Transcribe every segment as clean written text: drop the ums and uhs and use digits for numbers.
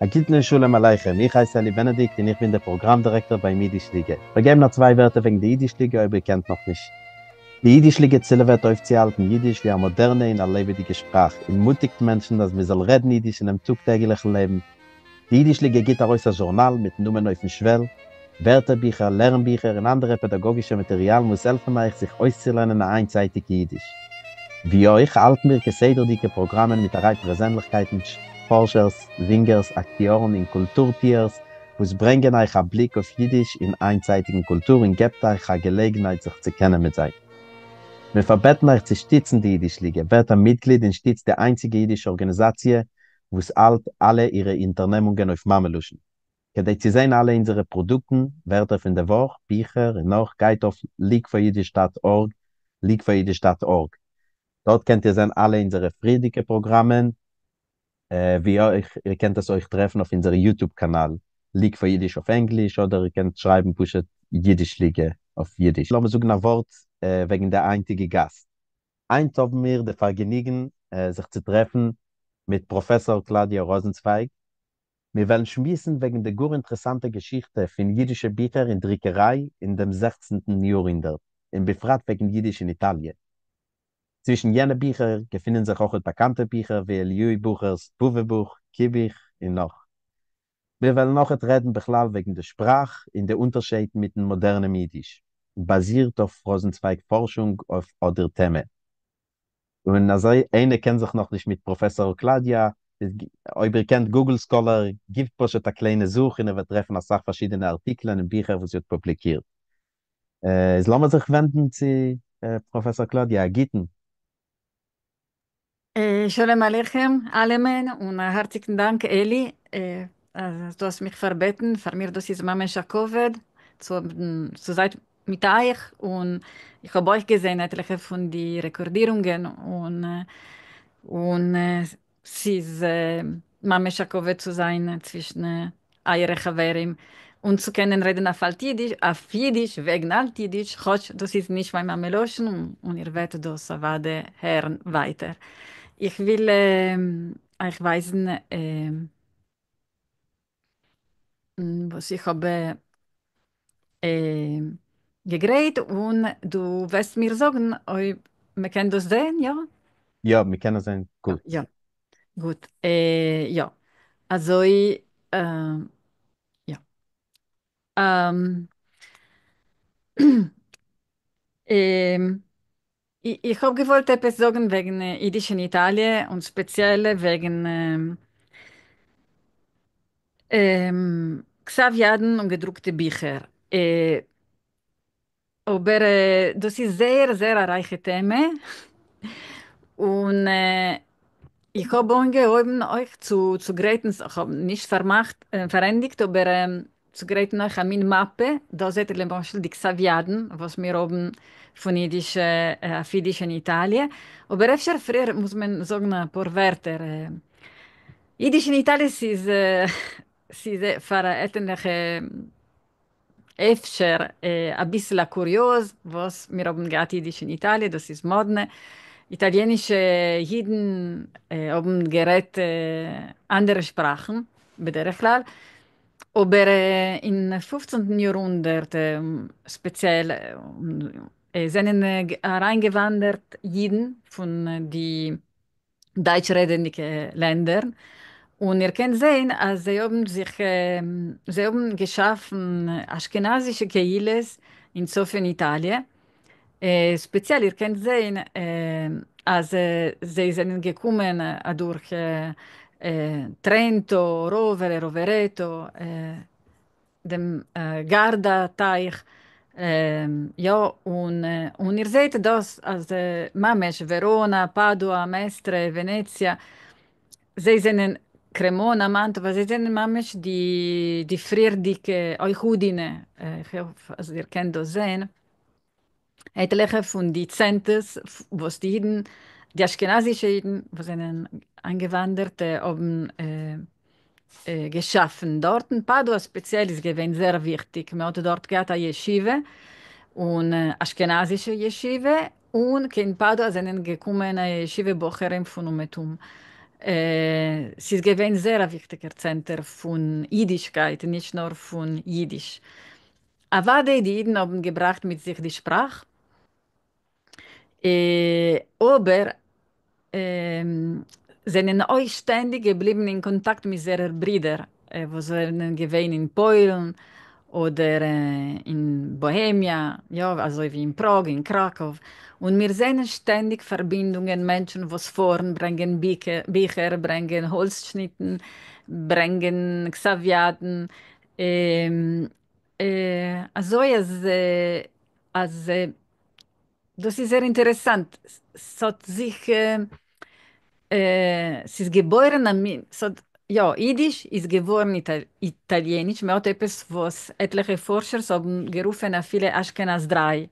Agitne Shalom Aleichem. Ich heiße Ali Benedikt und ich bin der Programmdirektor bei Jiddisch Liga. Wir geben noch zwei Wörter wegen der Jiddisch Liga, aber ihr kennt noch nicht. Die Jiddisch Liga Zille wird aufzuhalten Jiddisch wie eine moderne und eine lebendige Sprache. Und mutigt Menschen, dass wir soll reden Jiddisch in einem zugtäglichen Leben. Die Jiddisch Liga gibt auch ein Journal mit Nummern auf dem Schwell, Wörterbücher, Lernbücher und andere pädagogische Material muss helfen euch, sich auszulernen in einseitig Jiddisch. Wie euch halten wir gesäderdicke Programme mit der Reihe Persönlichkeiten, Forschers, Singers, Akteuren in Kulturtiers, was bringen euch einen Blick auf Jiddisch in einseitigen Kultur und gebt euch eine Gelegenheit, sich zu kennen mit euch. Wir verbeten euch zu stützen die Jiddisch Liga, wird ein Mitglied in Stütz der einzige jiddische Organisation, wo es alle ihre Unternehmungen auf Mameluschen. Kadei zu sehen alle unsere Produkten, Wörter von der Woche, Bücher und noch geht auf leagueforjiddisch.org, leagueforjiddisch.org. Dort könnt ihr sehen alle unsere friedige Programme, ihr könnt es euch treffen auf unserem YouTube-Kanal, League für Jiddisch auf Englisch, oder ihr könnt schreiben, pushet Jiddisch Liga auf Jiddisch. Lassen wir sagen ein Wort wegen der einzige Gast. Eins haben wir das Vergnügen, sich zu treffen mit Professor Claudia Rosenzweig. Wir wollen schmissen wegen der gut interessanten Geschichte von jüdischen Büchern in Druckerei in dem 16. Jahrhundert, und befragt wegen Jiddisch in Italien. Zwischen jenen Büchern befinden sich auch bekannte Bücher wie Eliui Buchers Buwebuch, Kibbich und noch. Wir wollen noch reden wegen der Sprache in der Unterschied mit dem modernen Jiddisch, basiert auf Rosenzweig Forschung auf oder Themen. Und also eine kennt sich noch nicht mit Professor Claudia, ihr kennt Google Scholar, gibt eine kleine Suche und wir treffen auf verschiedene Artikel und Bücher, die sie publiziert. Es lassen wir sich wenden zu Professor Claudia Gitten. Shalom Aleichem, Allemen und herzlichen Dank, Eli. Du hast mich verbeten, für mir das ist Mama Covid, zu sein mit euch und ich habe euch gesehen, etliche von den Rekordierungen und es ist Mama Covid zu sein zwischen eure Chaverim und zu können reden auf Jiddisch, wegen Altjiddisch, das ist nicht mein Mameloschen und ihr werdet das wade hören weiter. Ich will euch weisen, was ich habe ähm, gegräht und du wirst mir sagen, ob wir können das sehen, ja? Ja, wir kennen sein gut. Ja, gut. Ja, also ja. Ähm, ähm, ich habe gewollt etwas sagen wegen Jiddisch in Italien und speziell wegen Xaviaden und gedruckte Bücher. Aber das ist sehr, sehr eine reiche Thema. Und ich habe angehoben, euch zu greifen, ich habe nicht verendigt, aber zu greifen euch an meine Mappe. Da seht ihr zum Beispiel die Xaviaden, was wir haben von Jiddisch auf Jiddisch in Italien. Aber öfter früher muss man sagen, ein paar Wörter. Jiddisch in Italien sie ist für etliche אפשר, ein bisschen kurios, was wir haben gehabt Jiddisch in Italien, das ist moderne. Italienische Jiden haben gerät andere Sprachen, bederich klar. Aber im 15. Jahrhundert speziell sind hereingewandert Jiden von die deutschredenden Ländern. Und ihr könnt sehen, sie haben geschaffen aschkenasische Keiles in Sofia in Italien. Speziell, ihr könnt sehen, sie sind gekommen durch Trento, Rovere, Rovereto, dem Garda-Teich. Ja, und ihr seht das, also Mamesh, Verona, Padua, Mestre, Venezia, sie sind Cremona, Mantova, sie sind Mamesh die früher die Euchudine, ich hoffe, also ihr könnt das sehen, etliche von die Zentes, was die Jiden, die Aschkenazische Jiden, wo sind eingewandert, haben geschaffen. Dort in Padua speziell ist gewesen sehr wichtig. Man hat dort gehabt eine Yeshiva und Ashkenazische Yeshiva und in Padua sind gekommen Yeshiva Bocherim von Umetum. Es ist gewesen sehr ein wichtiger Center von Jiddischkeit, nicht nur von Jiddisch. Aber die Jiden haben gebracht mit sich die Sprache, aber ähm, sind auch ständig geblieben in Kontakt mit ihren Brüdern, wo sie gewesen in Polen oder in Bohemia, ja, also wie in Prag, in Krakau. Und wir sehen ständig Verbindungen, Menschen, die vorn bringen Bücher, bringen Holzschnitten, bringen Xaviaten. Ähm, also, das ist sehr interessant. Es hat sich es ist geboren so, ja, Jiddisch ist geworden Italienisch, mit etwas, was etliche Forscher haben gerufen, a viele Ashkenaz 3.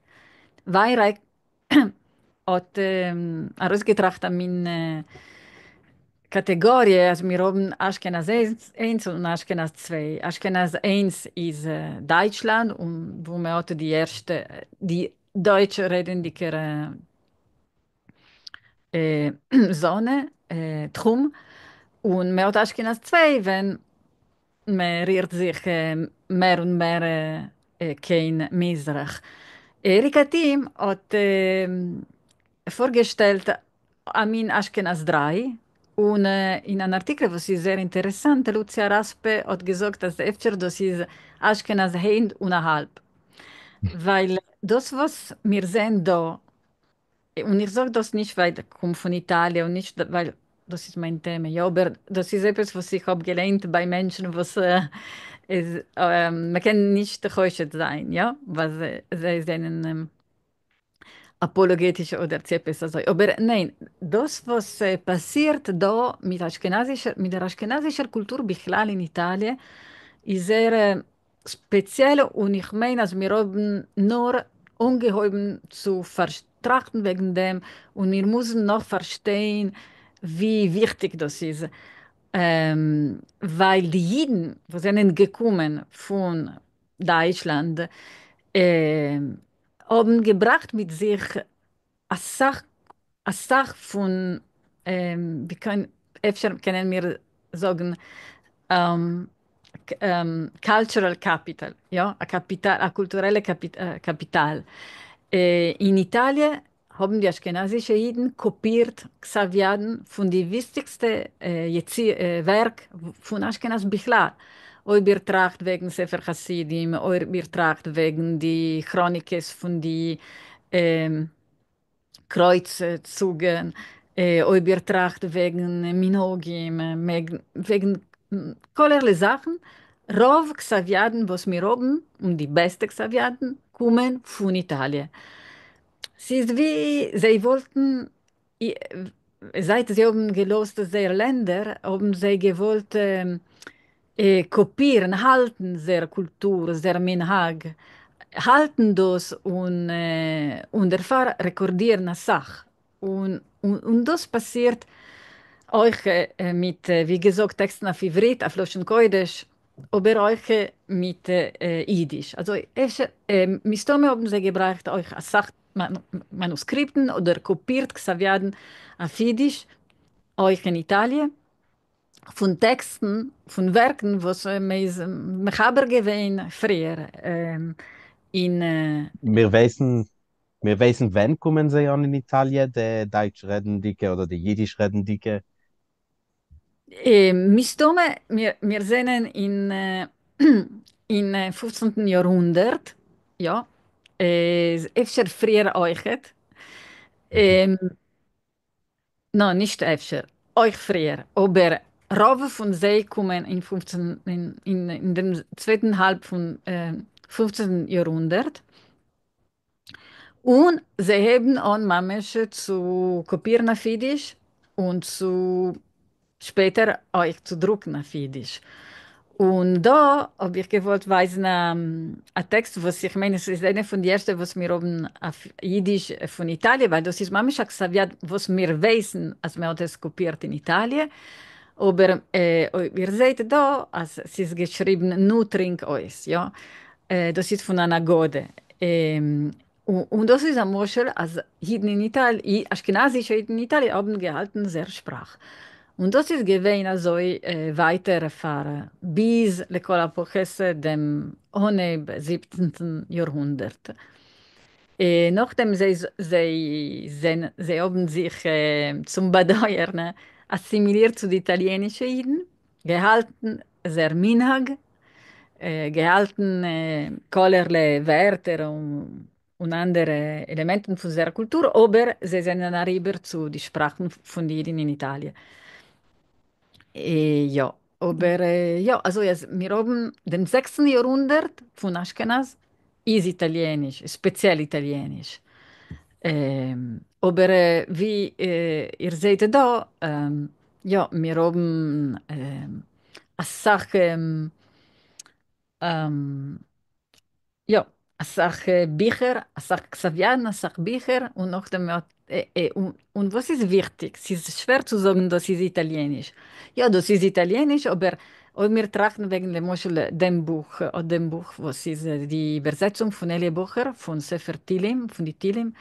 Weil hat herausgebracht an meine Kategorie, also wir haben Ashkenaz 1 und Ashkenaz 2. Ashkenaz 1 ist Deutschland, und wo wir hat die Deutsch redende Sonne, Trum. Und mehr hat Ashkenaz 2, wenn man rührt sich mehr und mehr kein Mizrach. Erika Team hat vorgestellt Amin Ashkenaz 3 und in einem Artikel, was ist sehr interessant, Lucia Raspe hat gesagt, dass öfter das ist Ashkenaz Hein und ein halb. Weil das, was wir sehen da, und ich sage das nicht, weil ich komme von Italien und nicht, weil das ist mein Thema. Ja, aber das ist etwas, was ich habe gelernt bei Menschen, was man kann nicht täuschend sein, ja, was sie sind apologetisch oder etwas so. Aber nein, das, was passiert da mit der aschkenazischen Kultur Bichlal in Italien, ist sehr speziell, und ich meine, also wir haben nur ungeheuer zu vertrachten wegen dem, und wir müssen noch verstehen, wie wichtig das ist. Weil die Jiden, die sind gekommen von Deutschland, ähm, haben gebracht mit sich eine Sache von, öfter können wir sagen, ähm, Cultural Capital, ja, ein kulturelles Kapital. In Italien haben die aschkenazischen Jiden kopiert Xaviaden von den wichtigsten Werken von Aschkenaz Bichlal. Oi betracht wegen Sefer Hasidim, oi betracht wegen die Chronikes von die ähm, Kreuzzügen, oi betracht wegen Minogim, wegen allerlei Sachen. Rov Xaviaden, was wir haben, und die besten Xaviaden, kommen von Italien. Es ist wie, sie wollten, i- seit sie haben gelost diese Länder, haben sie gewollt kopieren, halten der Kultur, der Minhag, halten das und erfahren, rekordieren eine Sache. Und das passiert euch mit, wie gesagt, Texten auf Ivrit, auf Loschen Kodesh, aber euch mit Jiddisch. Also, Mistome haben sie gebracht, euch als Manuskripten oder kopiert Xaviaden auf Jiddisch, euch in Italien, von Texten, von Werken, was mechaber gewesen früher. In, Wir wissen, wir wissen, wann kommen sie an in Italien, die Deutsch-Redendike oder die Jiddisch-Redendike. Mistome, wir sehen in 15. Jahrhundert, ja, öfter früher euch, Mhm. ähm, no, nicht öfter, euch früher, aber Raufe von sie kommen in 15, in dem zweiten Halb von 15. Jahrhundert, und sie haben auch manchmal zu kopieren auf Jiddisch und zu später euch zu drucken auf Jiddisch. Und da habe ich gewollt weisen, ein Text, was ich meine, es ist einer von den ersten, was wir haben auf Jiddisch von Italien, weil das ist manchmal Xavier, was wir wissen, als wir das kopiert in Italien. Aber ihr seht da, als es ist geschrieben, nur trink euch, ja. Das ist von einer Gode. Und das ist ein Moschel, als Jiden in Italien, Aschkenazische Jiden in Italien haben gehalten, sehr sprach. Und das ist gewesen also weitergefahren bis לכל Epoche dem ohne 17. Jahrhundert. Nachdem sie haben sich zum Bedauern assimiliert zu den italienischen Juden, gehalten sehr Minhag, gehalten kollerlei Wörter und andere Elemente von ihrer Kultur, aber sie sind dann rüber zu den Sprachen von den Juden in Italien. Ja, aber ja, also jetzt, wir haben den 6. Jahrhundert von Aschkenaz ist Italienisch, speziell Italienisch. Aber wie ihr seht da, ja, wir haben eine Sache, ähm, ja, eine Sache Bücher, eine Sache Xavier, eine Sache Bücher und noch dem, und was ist wichtig? Es ist schwer zu sagen, das ist Italienisch. Ja, das ist Italienisch, aber und wir trachten wegen dem Beispiel dem Buch, was ist die Übersetzung von Elie Bucher, von Sefer Tilim, von die Tilim.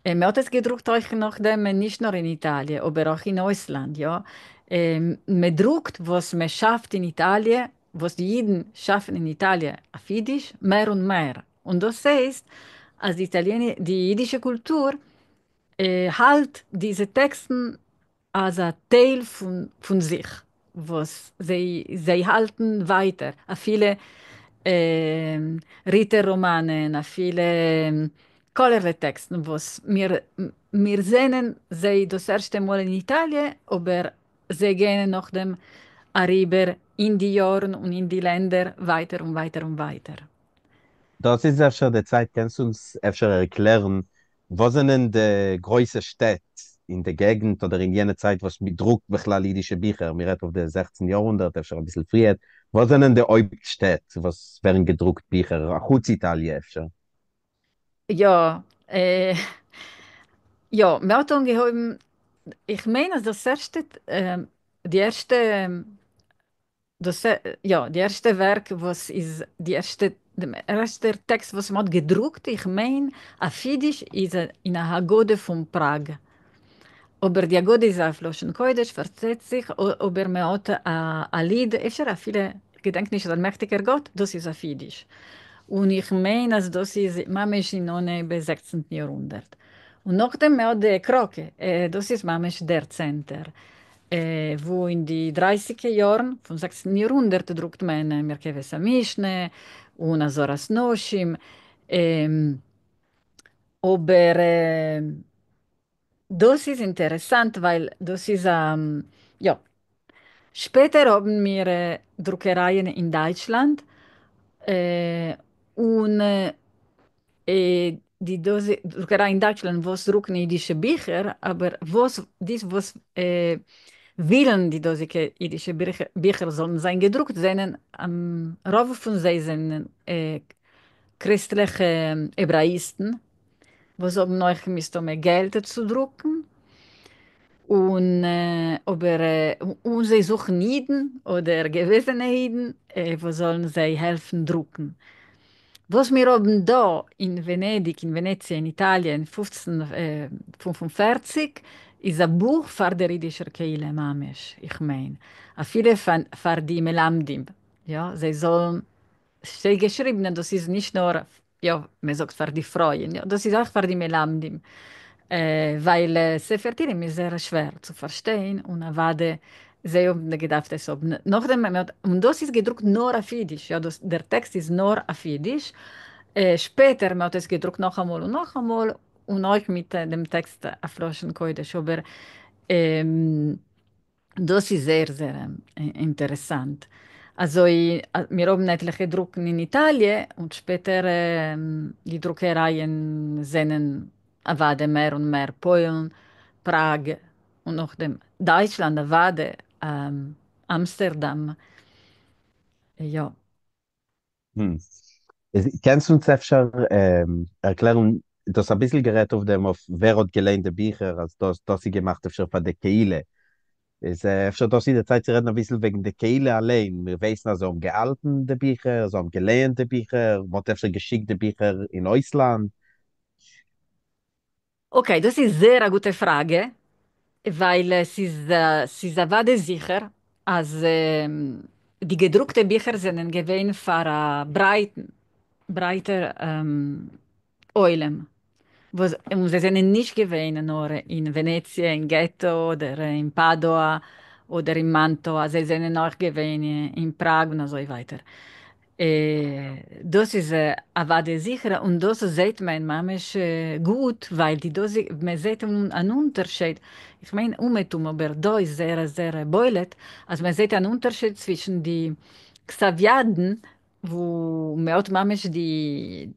Man hat es gedruckt auch noch dem, nicht nur in Italien, aber auch in Ausland, ja. Man druckt, was man schafft in Italien, was die Juden schaffen in Italien, auf Jiddisch, mehr und mehr. Und das heißt, als die jiddische Kultur halt diese Texten als ein Teil von sich, was sie halten weiter. A viele Ritterromanen, a viele kolere Texten, was wir sehen, sie das erste Mal in Italien, aber sie gehen nach dem rüber in die Jahren und in die Länder weiter und weiter und weiter. Das ist öfter der Zeit, kannst du uns öfter erklären, wo sind denn die größten Städte in der Gegend oder in jener Zeit, was mit Druck bechlalische Bücher, wir reden auf der 16. Jahrhundert, öfter ein bisschen früher, wo sind denn die Hauptstädte, was werden gedruckt Bücher, auch gut Italien öfter? Ja, ja, wir haben gehoben, ich meine, das erste, die erste die erste Werk, was ist der erste Text, was man hat gedruckt, ich meine, auf Jiddisch ist in der Hagode von Prag. Aber die Hagode ist auf Loschen Kodesh, versteht sich, aber man hat ein Lied, אפשר viele, gedenk nicht, ein mächtiger Gott, das ist auf Jiddisch. Und ich meine, also das ist Mamesh in Nonne im 16. Jahrhundert. Und nachdem hat die Kroke, das ist Mamesh der Center, wo in die 30er Jahren vom 16. Jahrhundert druckt man Merkeves Mischne und Azoras Noshim. Ähm, aber das ist interessant, weil das ist, ja, später haben wir Druckereien in Deutschland äh, und die Dose, Druckerei in Deutschland, was drucken jüdische Bücher, aber was willen die Dose jüdische Bücher sollen sein gedruckt sein, am Rauf von sie sind christliche Hebraisten, was haben euch müsst um Geld zu drucken. Und, und sie suchen Jiden oder gewesene Jiden, wo sollen sie helfen drucken. Was wir haben da in Venedig, in Venezia, in Italien, 1545, ist ein Buch für die jüdische Keile Mamesh, ich meine. A viele für die Melamdim. Ja, sie sollen, steht geschrieben, das ist nicht nur, ja, man sagt für die Frauen, ja, das ist auch für die Melamdim. Weil Sefer Tilim ist sehr schwer zu verstehen und Avade, sie haben gedacht, es ob nachdem, und das ist gedruckt nur auf Jiddisch, ja, der Text ist nur auf Jiddisch. Später hat es gedruckt noch einmal und auch mit dem Text auf Loschen Kodesh, aber ähm, das ist sehr, sehr interessant. Also, wir haben etliche Drucken in Italien und später die Druckereien sehen Avade mehr und mehr Polen, Prag und noch dem Deutschland, Avade, Amsterdam. Ja. Hm. Kannst du uns öfter erklären, das ein bisschen gerät auf dem, auf wer hat gelehnte Bücher, als das sie gemacht öfter von der Keile. Es öfter das in der Zeit zu reden ein bisschen wegen der Keile allein. Wir wissen also um gealtene Bücher, also um gelehnte Bücher, man hat öfter geschickte Bücher in Ausland. Okay, das ist sehr eine gute Frage. weil sie war sicher, als die gedruckten Bücher sind gewesen für breiter Eulen. Und sie sind nicht gewesen nur in Venezia, in Ghetto oder in Padua oder in Mantua, sie sind auch gewesen in Prag und so weiter. Das ist aber sicher und das sieht man manchmal gut, weil man sieht einen Unterschied. Ich meine, aber da ist sehr, sehr beulet. Also man sieht einen Unterschied zwischen die Xaviaden, wo man hat manchmal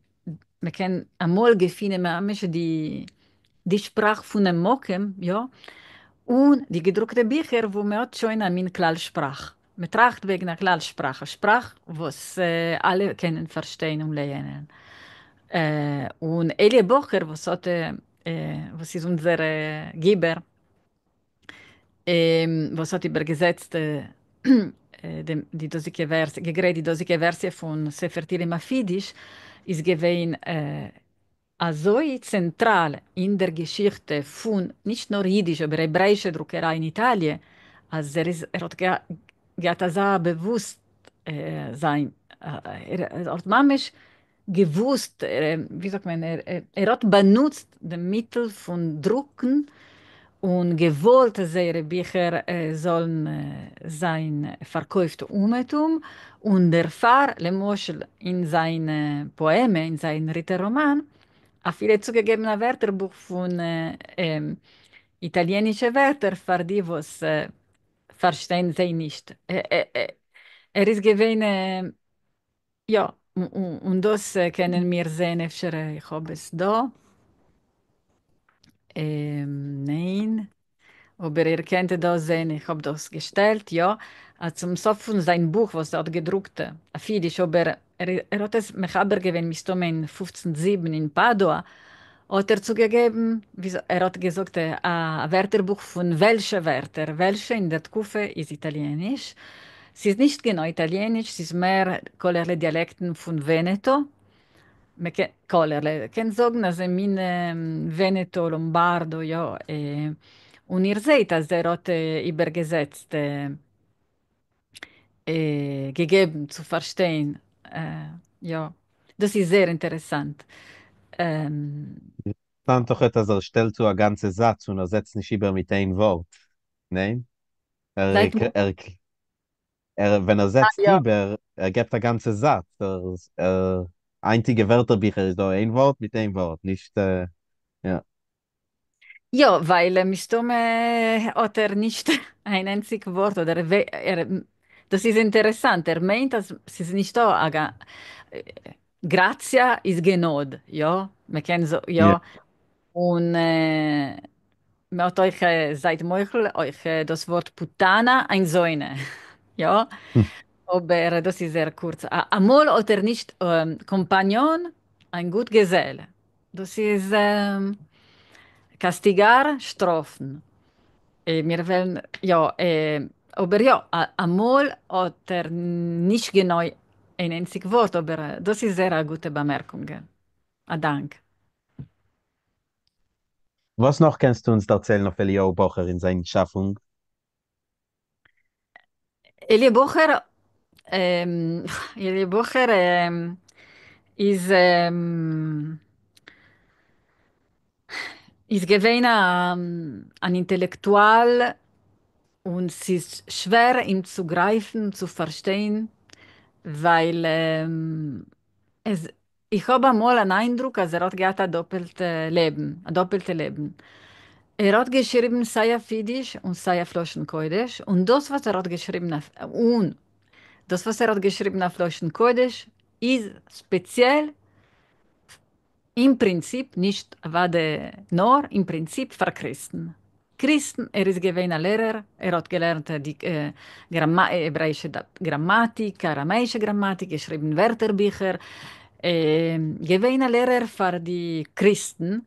man kann einmal gefunden, manchmal die Sprache von dem Mokem, ja, und die gedruckten Bücher, wo man hat schon eine Klarspruch. Man tracht wegen einer Klarspruch, eine Sprache, was alle können verstehen und lernen. Und Elie Bocher, was ist unser Geber, was hat übergesetzt die dosige Verse, gegräht die dosige Verse von Sefer Tilim Afidisch, ist gewesen so zentral in der Geschichte von nicht nur Jiddisch, aber hebräische Druckerei in Italien, als er hat gehabt so bewusst sein. Er hat manchmal gewusst, wie sagt man, er hat benutzt das Mittel von Drucken und gewollt, dass ihre Bücher sollen sein verkauft Umetum und der Pfarr, Lemoschel, in seinen Poeme, in seinen Ritterroman, a viele zugegeben Wörterbuch von italienische Wörter, für die, was verstehen sie nicht. Er ist gewesen, ja, und das können wir sehen, ich habe es da. Nein. Aber ihr könnt das sehen, ich habe das gestellt, ja. Zum Sof von sein Buch, was er hat gedruckt, auf Jiddisch, aber er hat es mechaber gewesen, mit in 1507 in Padua, hat er zugegeben, er hat gesagt, ein Wörterbuch von welche Wörter, welche in der Kufe ist Italienisch. Es ist nicht genau Italienisch, es ist mehr kollerle Dialekten von Veneto. Collerle, kann sagen, also in Veneto, Lombardo, ja. Und ihr seht, dass er hat übergesetzt, gegeben zu verstehen. Ja, das ist sehr interessant. Ähm, Dann doch etwas, er stellt so ein ganzer Satz und er setzt nicht über mit ein Wort. Nein? Er, Seit mal, er, wenn er setzt ja. über, er gibt ein ganzer Satz. Einige Wörterbücher ist da ein Wort mit ein Wort, nicht, ja. Ja, weil Mistome hat er nicht ein einziges Wort oder das ist interessant. Er meint, dass es ist nicht so, aber Grazia ist Genod, ja. Man kann so, Ja. ja. Und man hat euch seit Meuchel euch das Wort Putana ein Säune, ja. Hm. Aber das ist sehr kurz. Amol hat er nicht Kompagnon, ein gut Gesell. Das ist Castigar, Strafen. Wir wollen, ja, aber ja, einmal hat er nicht genau ein einziges Wort, aber das ist sehr eine gute Bemerkung. Dank. Was noch kannst du uns erzählen auf Eliyahu Bocher in seiner Schaffung? Elie Bocher, ähm, Elie Bocher ist, ist gewesen ein Intellektual und es ist schwer, ihm zu greifen, zu verstehen, weil es, ich habe einmal einen Eindruck, als er hat gehabt ein doppeltes Leben. Er hat geschrieben Saya Fiddisch und Saya Floschen Kodesh und das, was er hat geschrieben auf Floschen Kodesh, ist speziell im Prinzip nicht nur im Prinzip für Christen. Christen, er ist gewesen ein Lehrer, er hat gelernt die hebräische Grammatik, aramäische Grammatik, geschrieben Wörterbücher, gewesen ein Lehrer für die Christen.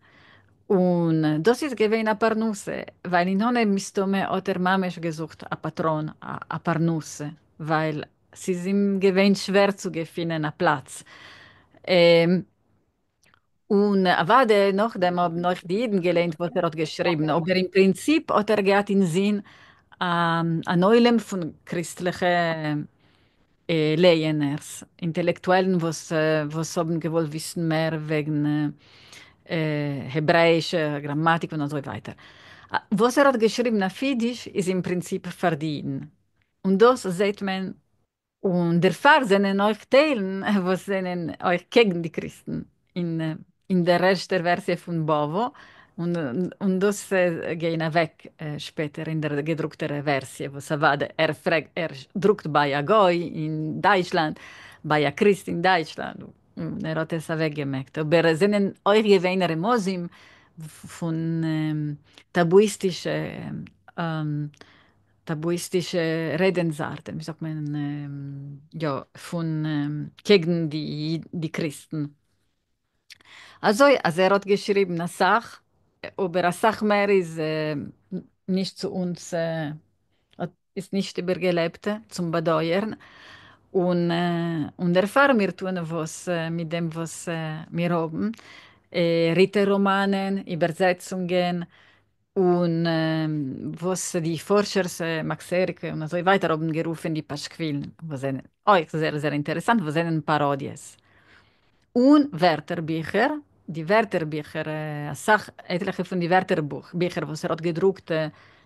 Und das ist gewesen ein Parnusse, weil in Honem Mistome hat er Mamesh gesucht, ein Patron, ein Parnusse, weil es ist ihm gewesen schwer zu finden, einen Platz. Ähm, Und warte, nachdem haben noch die Jiden gelernt, was er hat geschrieben. Aber im Prinzip hat er gehabt in Sinn, ein Neulem von christlichen Lehners, Intellektuellen, was haben gewollt wissen mehr wegen hebräischer Grammatik und so weiter. Was er hat geschrieben auf Jiddisch, ist im Prinzip verdient. Und das sieht man und der Fall sind euch Teilen, was sind euch gegen die Christen in der ersten Version von Bovo. Und das gehen weg später in der gedruckten Version, was er war. Er druckt bei a Goy in Deutschland, bei a Christ in Deutschland. Und er hat es weggemacht. Aber es sind euch gewähnere Mosim von tabuistischen tabuistische Redensarten, wie sagt man, ja, von gegen die Christen. Also er hat geschrieben, eine Sache, aber eine Sache mehr ist nicht zu uns, ist nicht übergelebt zum Bedeuern. Und erfahren wir tun was mit dem, was wir haben. Ritterromanen, Übersetzungen, und was die Forscher, Max Erike und so weiter, haben gerufen, die Pasquillen, was sind auch sehr, sehr interessant, was sind Parodies. Und Wörterbücher, die Wörterbücher, etliche von den Wörterbüchern, was er hat gedruckt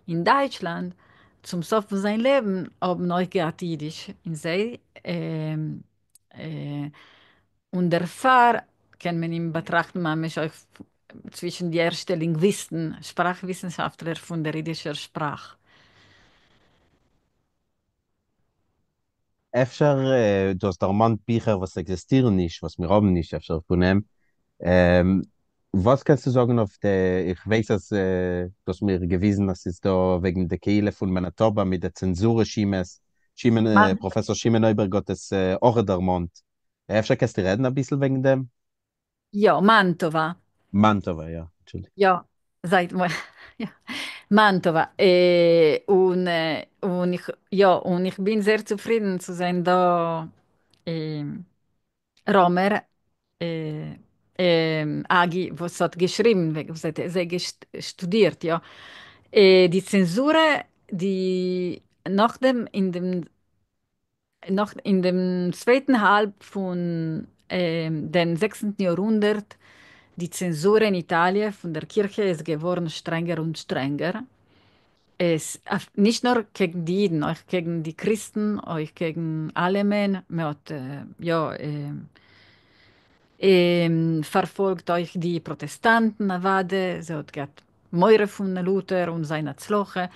in Deutschland, zum Sof von seinem Leben, haben neu gehabt Jiddisch in sei. Äh, und der Fall kann man ihn betrachten, man ist auch zwischen die ersten Linguisten, Sprachwissenschaftler von der jiddischen Sprache. אפשר, du hast Roman Bücher, was existieren nicht, was wir haben nicht, אפשר von ihm. Was kannst du sagen auf der, ich weiß, dass du hast mir gewiesen, dass es da wegen der Kehle von Manitoba mit der Zensur Man, Professor Schimen Neuberg hat es auch der Mond. Efter kannst du reden ein bisschen wegen dem? ja, Mantova. Mantova, ja, Entschuldigung. Ja, seit ja, Mantova. Und ich bin sehr zufrieden zu sein da. Äh, Romer, äh, Agi, was hat geschrieben, was hat sie studiert, ja. Die Zensur, die noch in dem zweiten Halb von dem 16. Jahrhundert, die Zensur in Italien von der Kirche ist geworden strenger und strenger. Nicht nur gegen die Juden, auch gegen die Christen, auch gegen alle Menschen. Man hat, verfolgt euch die Protestanten, Avade, sie hat gehabt Meure von Luther und seine Zloche.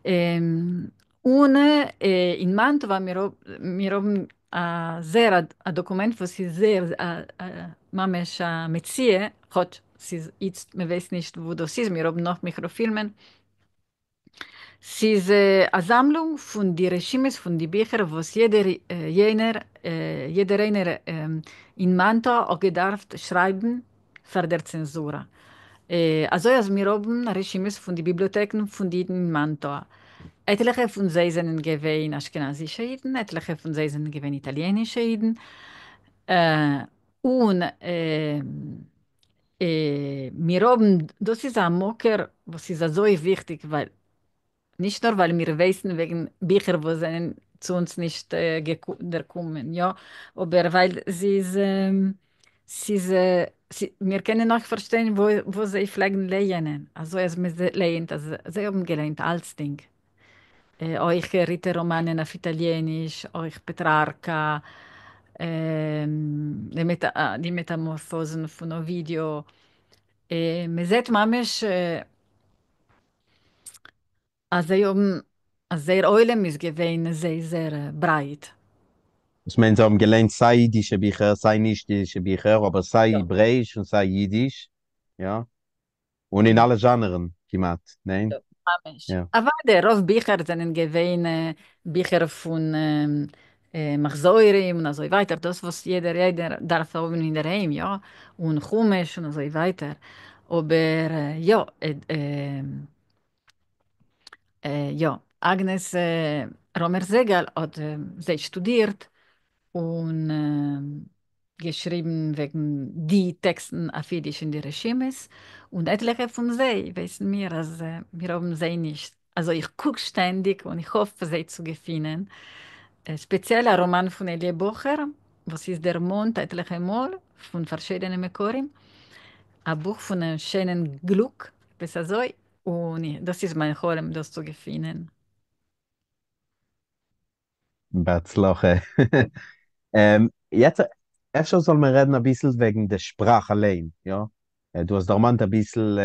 Ähm, und in Mantova, wir haben ein Dokument, was ist sehr, mamesh Metzie, hat, jetzt, man weiß nicht, wo das ist, wir haben noch Mikrofilmen. Sie ist eine Sammlung von den Regimes, von den Büchern, was jeder einer in Manta auch gedarf schreiben vor der Zensur. Also wir haben Regimes von den Bibliotheken von denen in Manta. Etliche von sie sind gewesen aschkenazische Jiden, etliche von sie sind gewesen italienische Jiden. Äh, und wir haben, das ist ein Mocker, was ist so wichtig, weil nicht nur, weil wir wissen, wegen Bücher, wo sie zu uns nicht gekommen, ja, aber weil wir können auch verstehen, wo sie pflegen lernen. Also, es lernt, also, sie haben gelernt, als Ding. Euch Ritterromanen auf Italienisch, euch Petrarca, die Metamorphosen von Ovidio. Man sieht manchmal, also, also der Eulen ist gewesen sehr, sehr breit. Ich meine, sie haben gelernt, sei jiddische Bücher, sei nicht jiddische Bücher, aber sei Ja, hebräisch und sei jiddisch, ja. Und in ja, alle Genren, gemacht, nein? ja. Amish. Ja. Aber der Rauf Bücher sind gewesen Bücher von Machzoirim und so weiter. Das, was jeder darf haben in der Heim, ja. Und Chumash und so weiter. Aber ja, ja, Agnes Romer-Segal hat sie studiert und geschrieben wegen die Texten auf Jiddisch in die Regimes. Und etliche von sie wissen mir, also wir haben sie nicht. Also ich gucke ständig und ich hoffe, sie zu gewinnen. Speziell ein Roman von Elie Bocher, was ist der Mond, etliche Mal, von verschiedenen Mekorim. Ein Buch von einem schönen Glück, besser so. Und das ist mein Horem, das zu gewinnen. Betzlache. Jetzt, öfter soll man reden ein bisschen wegen der Sprache allein, ja. Du hast damals ein bisschen,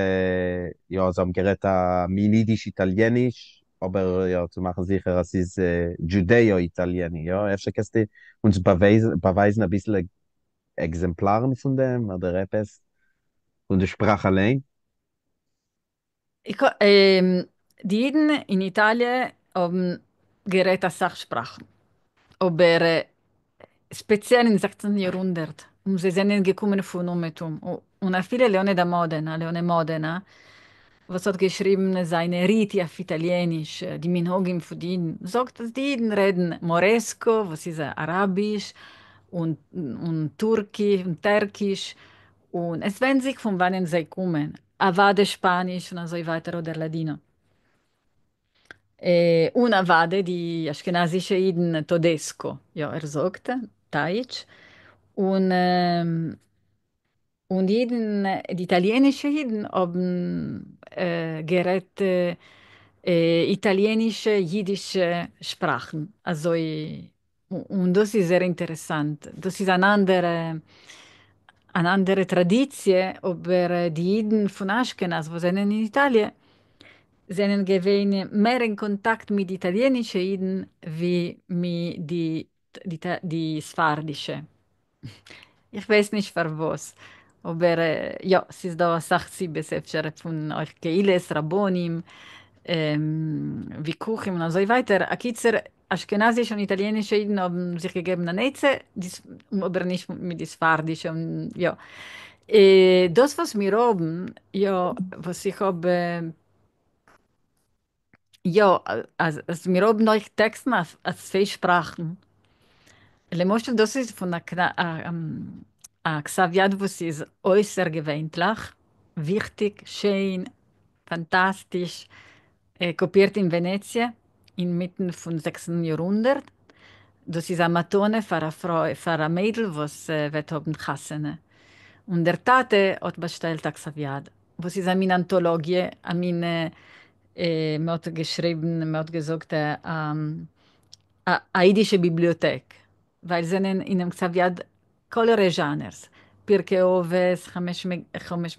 ja, so am Gerät Minidisch-Italienisch, aber ja, zu machen sicher, es ist Judeo-Italienisch, ja. Öfter kannst du uns beweisen ein bisschen Exemplaren von dem oder etwas von der Sprache allein. Ich, die Jiden in Italien haben geredet als Sachsprache. Aber speziell im 16. Jahrhundert. Und sie sind gekommen von Numetum. Und viele Leone Modena, was hat geschrieben, seine Riti auf Italienisch, die Minhagim von Jiden, sagt, dass die Jiden reden Moresco, was ist Arabisch, und Turki und Türkisch. Und es wendet sich von wann sie kommen. Avade Spanisch und so weiter oder Ladino. Und Avade, die Ashkenazische Jiden Tedesco, ja, er sagt, Deutsch. Und, und Jiden, die italienische Jiden haben gerät italienische, jiddische Sprachen. Also, und das ist sehr interessant. Das ist eine andere Tradition, aber die Jiden von Aschkenaz, wo sind in Italien, sind gewesen mehr in Kontakt mit italienischen Jiden wie mit die Sfardische. Ich weiß nicht für was. Aber ja, es ist da eine Sache, besser von euch Keiles, Rabbonim, wie Kuchen und so weiter. Akitzer, aschkenazische und italienische Juden haben sich gegeben an Netze, aber nicht mit die Sfardische. Ja. Das, was wir haben, ja, was ich habe, ja, als wir haben euch Texten als zwei Sprachen. למשל, das ist von Xavier, was ist äußergewöhnlich, wichtig, schön, fantastisch, kopiert in Venezia, inmitten von 16. Jahrhundert. Das ist eine Matone für eine Frau, für ein Mädel, was wird haben Chassene. Und der Tate hat bestellt Xavier. Was ist eine Anthologie, eine, man hat geschrieben, man hat gesagt, האידישע ביבליותק, weil sie in dem Xaviad כל ז'אנרס, פרקי אובס,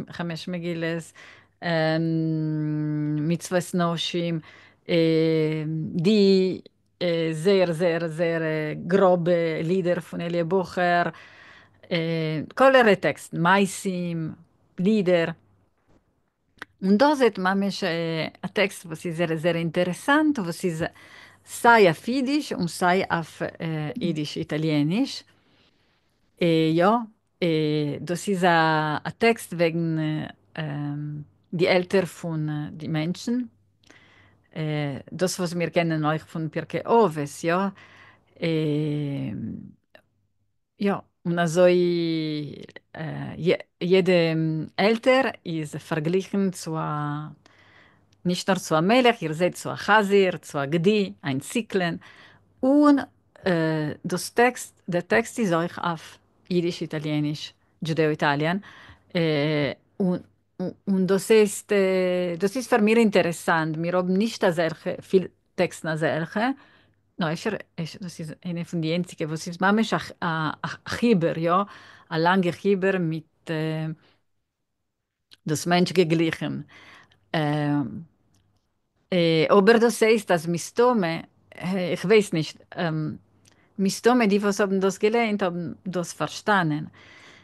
חמש מגילס, מצווה נושים, די sehr grobe Lieder von Elie Bocher, kolere Text, Meisim, Lieder. Und da sieht man ein Text, was ist sehr interessant, was ist sei auf Jiddisch und sei auf Jiddisch-Italienisch. Ja, das ist ein Text wegen die Eltern von den Menschen. Das, was wir kennen euch von Pirkei Oves, ja. Ja, und also jede Eltern ist verglichen zu nicht nur zu einem Melech, ihr seht zu einem Chazir, zu einem Gdi, ein Zyklen. Und der Text ist euch auf Jiddisch, Italienisch, Judeo-Italien. Und das ist für mich interessant. Wir haben nicht solche, viel Text als solche. No, das ist eine von den einzigen, was ist manchmal ein Chiber, ja, ein langer Chiber mit das Mensch geglichen. Ähm, aber das heißt, dass Mistome, ich weiß nicht, Mistome, die was haben das gelernt, haben das verstanden.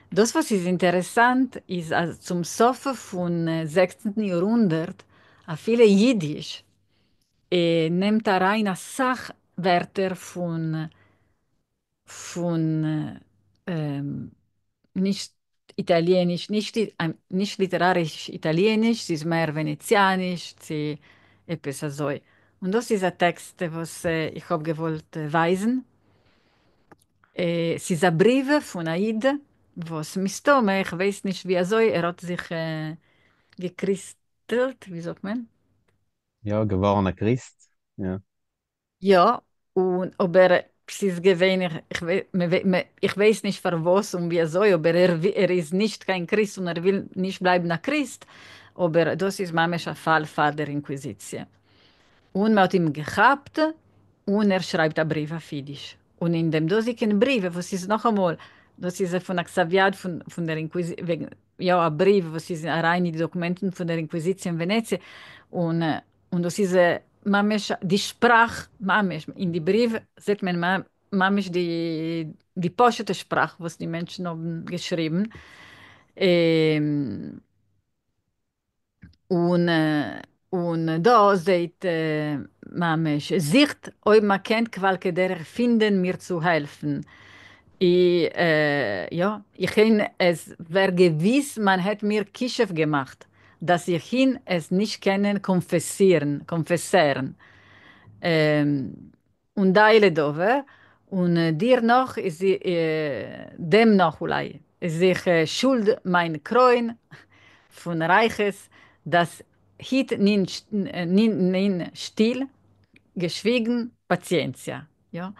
Das, was ist interessant, ist, also zum Sofa von 16. Jahrhundert, a viele Jiddisch nimmt da rein a Sachwörter von nicht Italienisch, nicht literarisch Italienisch, sie ist mehr Venezianisch, sie etwas so. Und das ist ein Text, was ich habe gewollt weisen. Es ist ein Brief von Aid, was Mistome, ich weiß nicht, wie er so, er hat sich gekristelt, wie sagt man? Ja, gewornener Christ. Ja. Ja, und aber es ist gewesen, ich weiß nicht für was und wie er soll, aber er ist nicht kein Christ und er will nicht bleiben ein Christ, aber das ist manchmal ein Fall von der Inquisition. Und man hat ihn gehabt und er schreibt einen Brief auf Jiddisch. Und in dem dosigen Brief, was ist noch einmal, das ist von Xavier von der Inquisition, ja, ein Brief, was ist rein in die Dokumenten von der Inquisition in Venedig. Und das ist mamisch, die Sprache, mamisch, in die Briefe sieht man mamisch die poschete Sprache, was die Menschen haben geschrieben. Ähm, und, da seht mamisch, Sicht, ob man kennt, welche der finden, mir zu helfen. Ja, ich hin, es wäre gewiss, man hat mir Kischef gemacht, dass ich ihn es nicht kennen, konfessieren. Ähm, und Deile dove. Und dir noch, dem noch ulai, ist ich schuld mein Kreuen von Reiches, das hit nin still, geschwiegen, Patientia. Ja?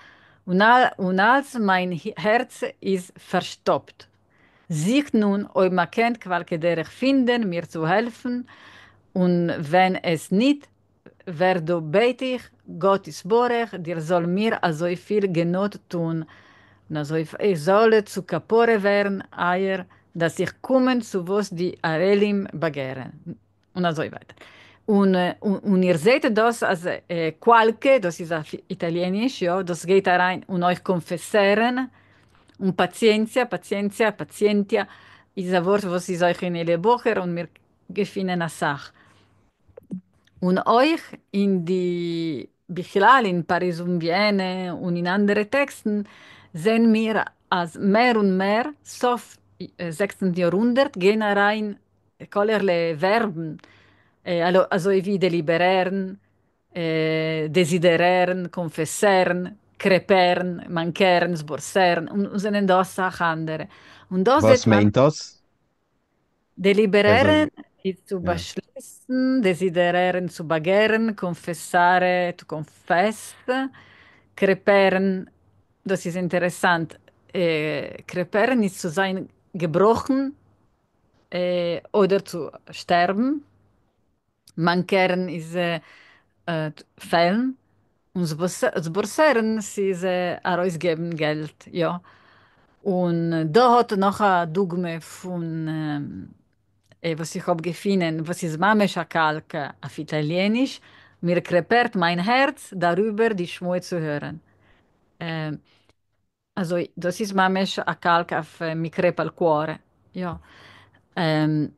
Und als mein Herz ist verstopft. Sieht nun, ob man kennt, welche der finden, mir zu helfen. Und wenn es nicht, werde bete ich, Gott ist Borech, dir soll mir also viel Genot tun. Und also ich soll zu Kapore werden, Eier, dass ich kommen zu was die Arelim begehren. Und also weiter. Und ihr seht das als qualche, das ist auf Italienisch, ja, das geht da rein und euch konfessieren. Und Patientia, ist ein Wort, was ist euch in alle Bücher und mir gefinnen eine Sache. Und euch in die Bichlal in Paris und Vienne und in anderen Texten sehen wir als mehr und mehr, so 16. Jahrhundert, gehen rein allerlei Verben, also wie deliberieren, desiderieren, confesseren, creperen, mankeren, sborseren und sind das auch andere. Und da Was sieht man, meint das? deliberare Also, ist zu ja. beschließen, desiderieren zu begehren, confessare to confess, creperen, das ist interessant, creperen ist zu sein gebrochen oder zu sterben, mankeren ist fällen und sborseren ist herausgeben Geld, ja. Und da hat noch ein Dogme von was ich habe gefunden, was ist Mamesha Kalka auf Italienisch, mir krepert mein Herz, darüber die Schmue zu hören. Ähm, also, das ist Mamesha Kalka auf mi crepa il cuore. Ja. Ähm,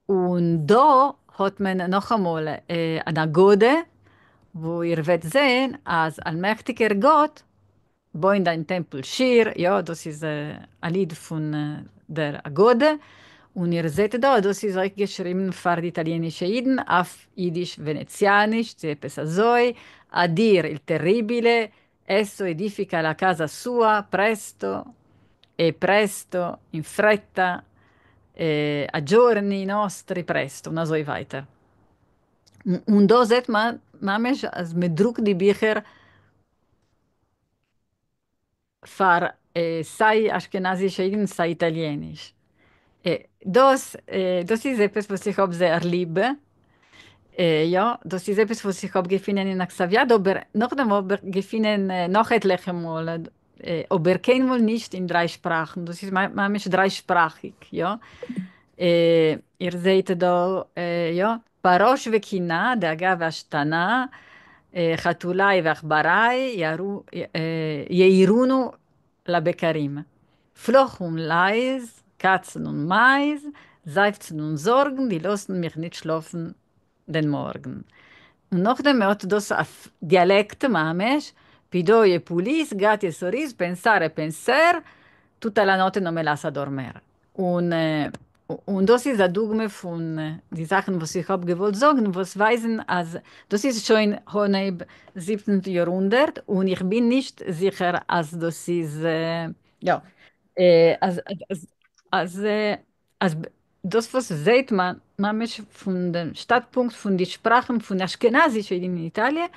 und da hat man noch einmal eine Gode, wo ihr werdet sehen, als allmächtiger Gott, wo in dein Tempel Schir, ja, das ist ein Lied von der Agode. Und ihr seht da, das ist euch geschrieben für die italienische Jiden auf Jiddisch venezianisch, Cepes Azoi, Adir il terribile, esso edifica la casa sua presto e presto, in fretta, a giorni nostri presto, und so weiter. Und da sieht man, manchmal, als mit Druck die Bücher für sei aschkenazische Jiden, sei italienisch. Das ist etwas, was ich auch sehr liebe. Ja, das ist etwas, was ich habe gefunden in Xavier, aber noch einmal gefunden, noch etliche Mal, aber keinmal nicht in drei Sprachen. Das ist manchmal dreisprachig, ja. ihr seht da, ja, פרוש וקינה, דאגה והשתנה, חתולי ועכברי יעירונו לבקרים. Floch und leis, Katzen und Mais, seufzen und Sorgen, die lassen mich nicht schlafen den Morgen. Und nachdem hat das auf Dialekt mamesh, pidoie pulis, gatie soris, pensare penser, tutta la notte non me lascia dormire. Und Und das ist ein Dogme von die Sachen, was ich habe gewollt sagen, was weisen, als das ist schon Honeb 17. Jahrhundert und ich bin nicht sicher, als das ist, ja, als, als, als das, was sieht man ist von dem Startpunkt von den Sprachen von Ashkenazisch in Italien,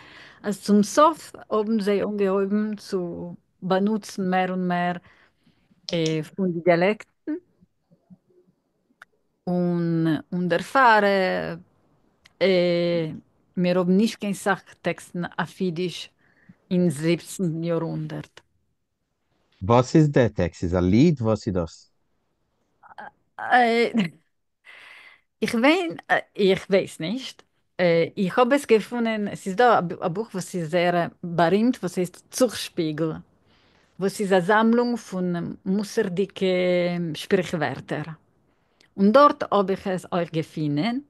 als zum Sof haben sie angehoben zu benutzen mehr und mehr von den Dialekten. Und erfahre, wir haben nicht keine Sachtexten auf Jiddisch im 17. Jahrhundert. Was ist der Text? Ist ein Lied? Was ist das? Äh, ich weiß nicht. Ich habe es gefunden, es ist da ein Buch, was ist sehr berühmt, was heißt Zugspiegel. Was ist eine Sammlung von musserdicke Sprichwörter. Und dort habe ich es auch gefunden.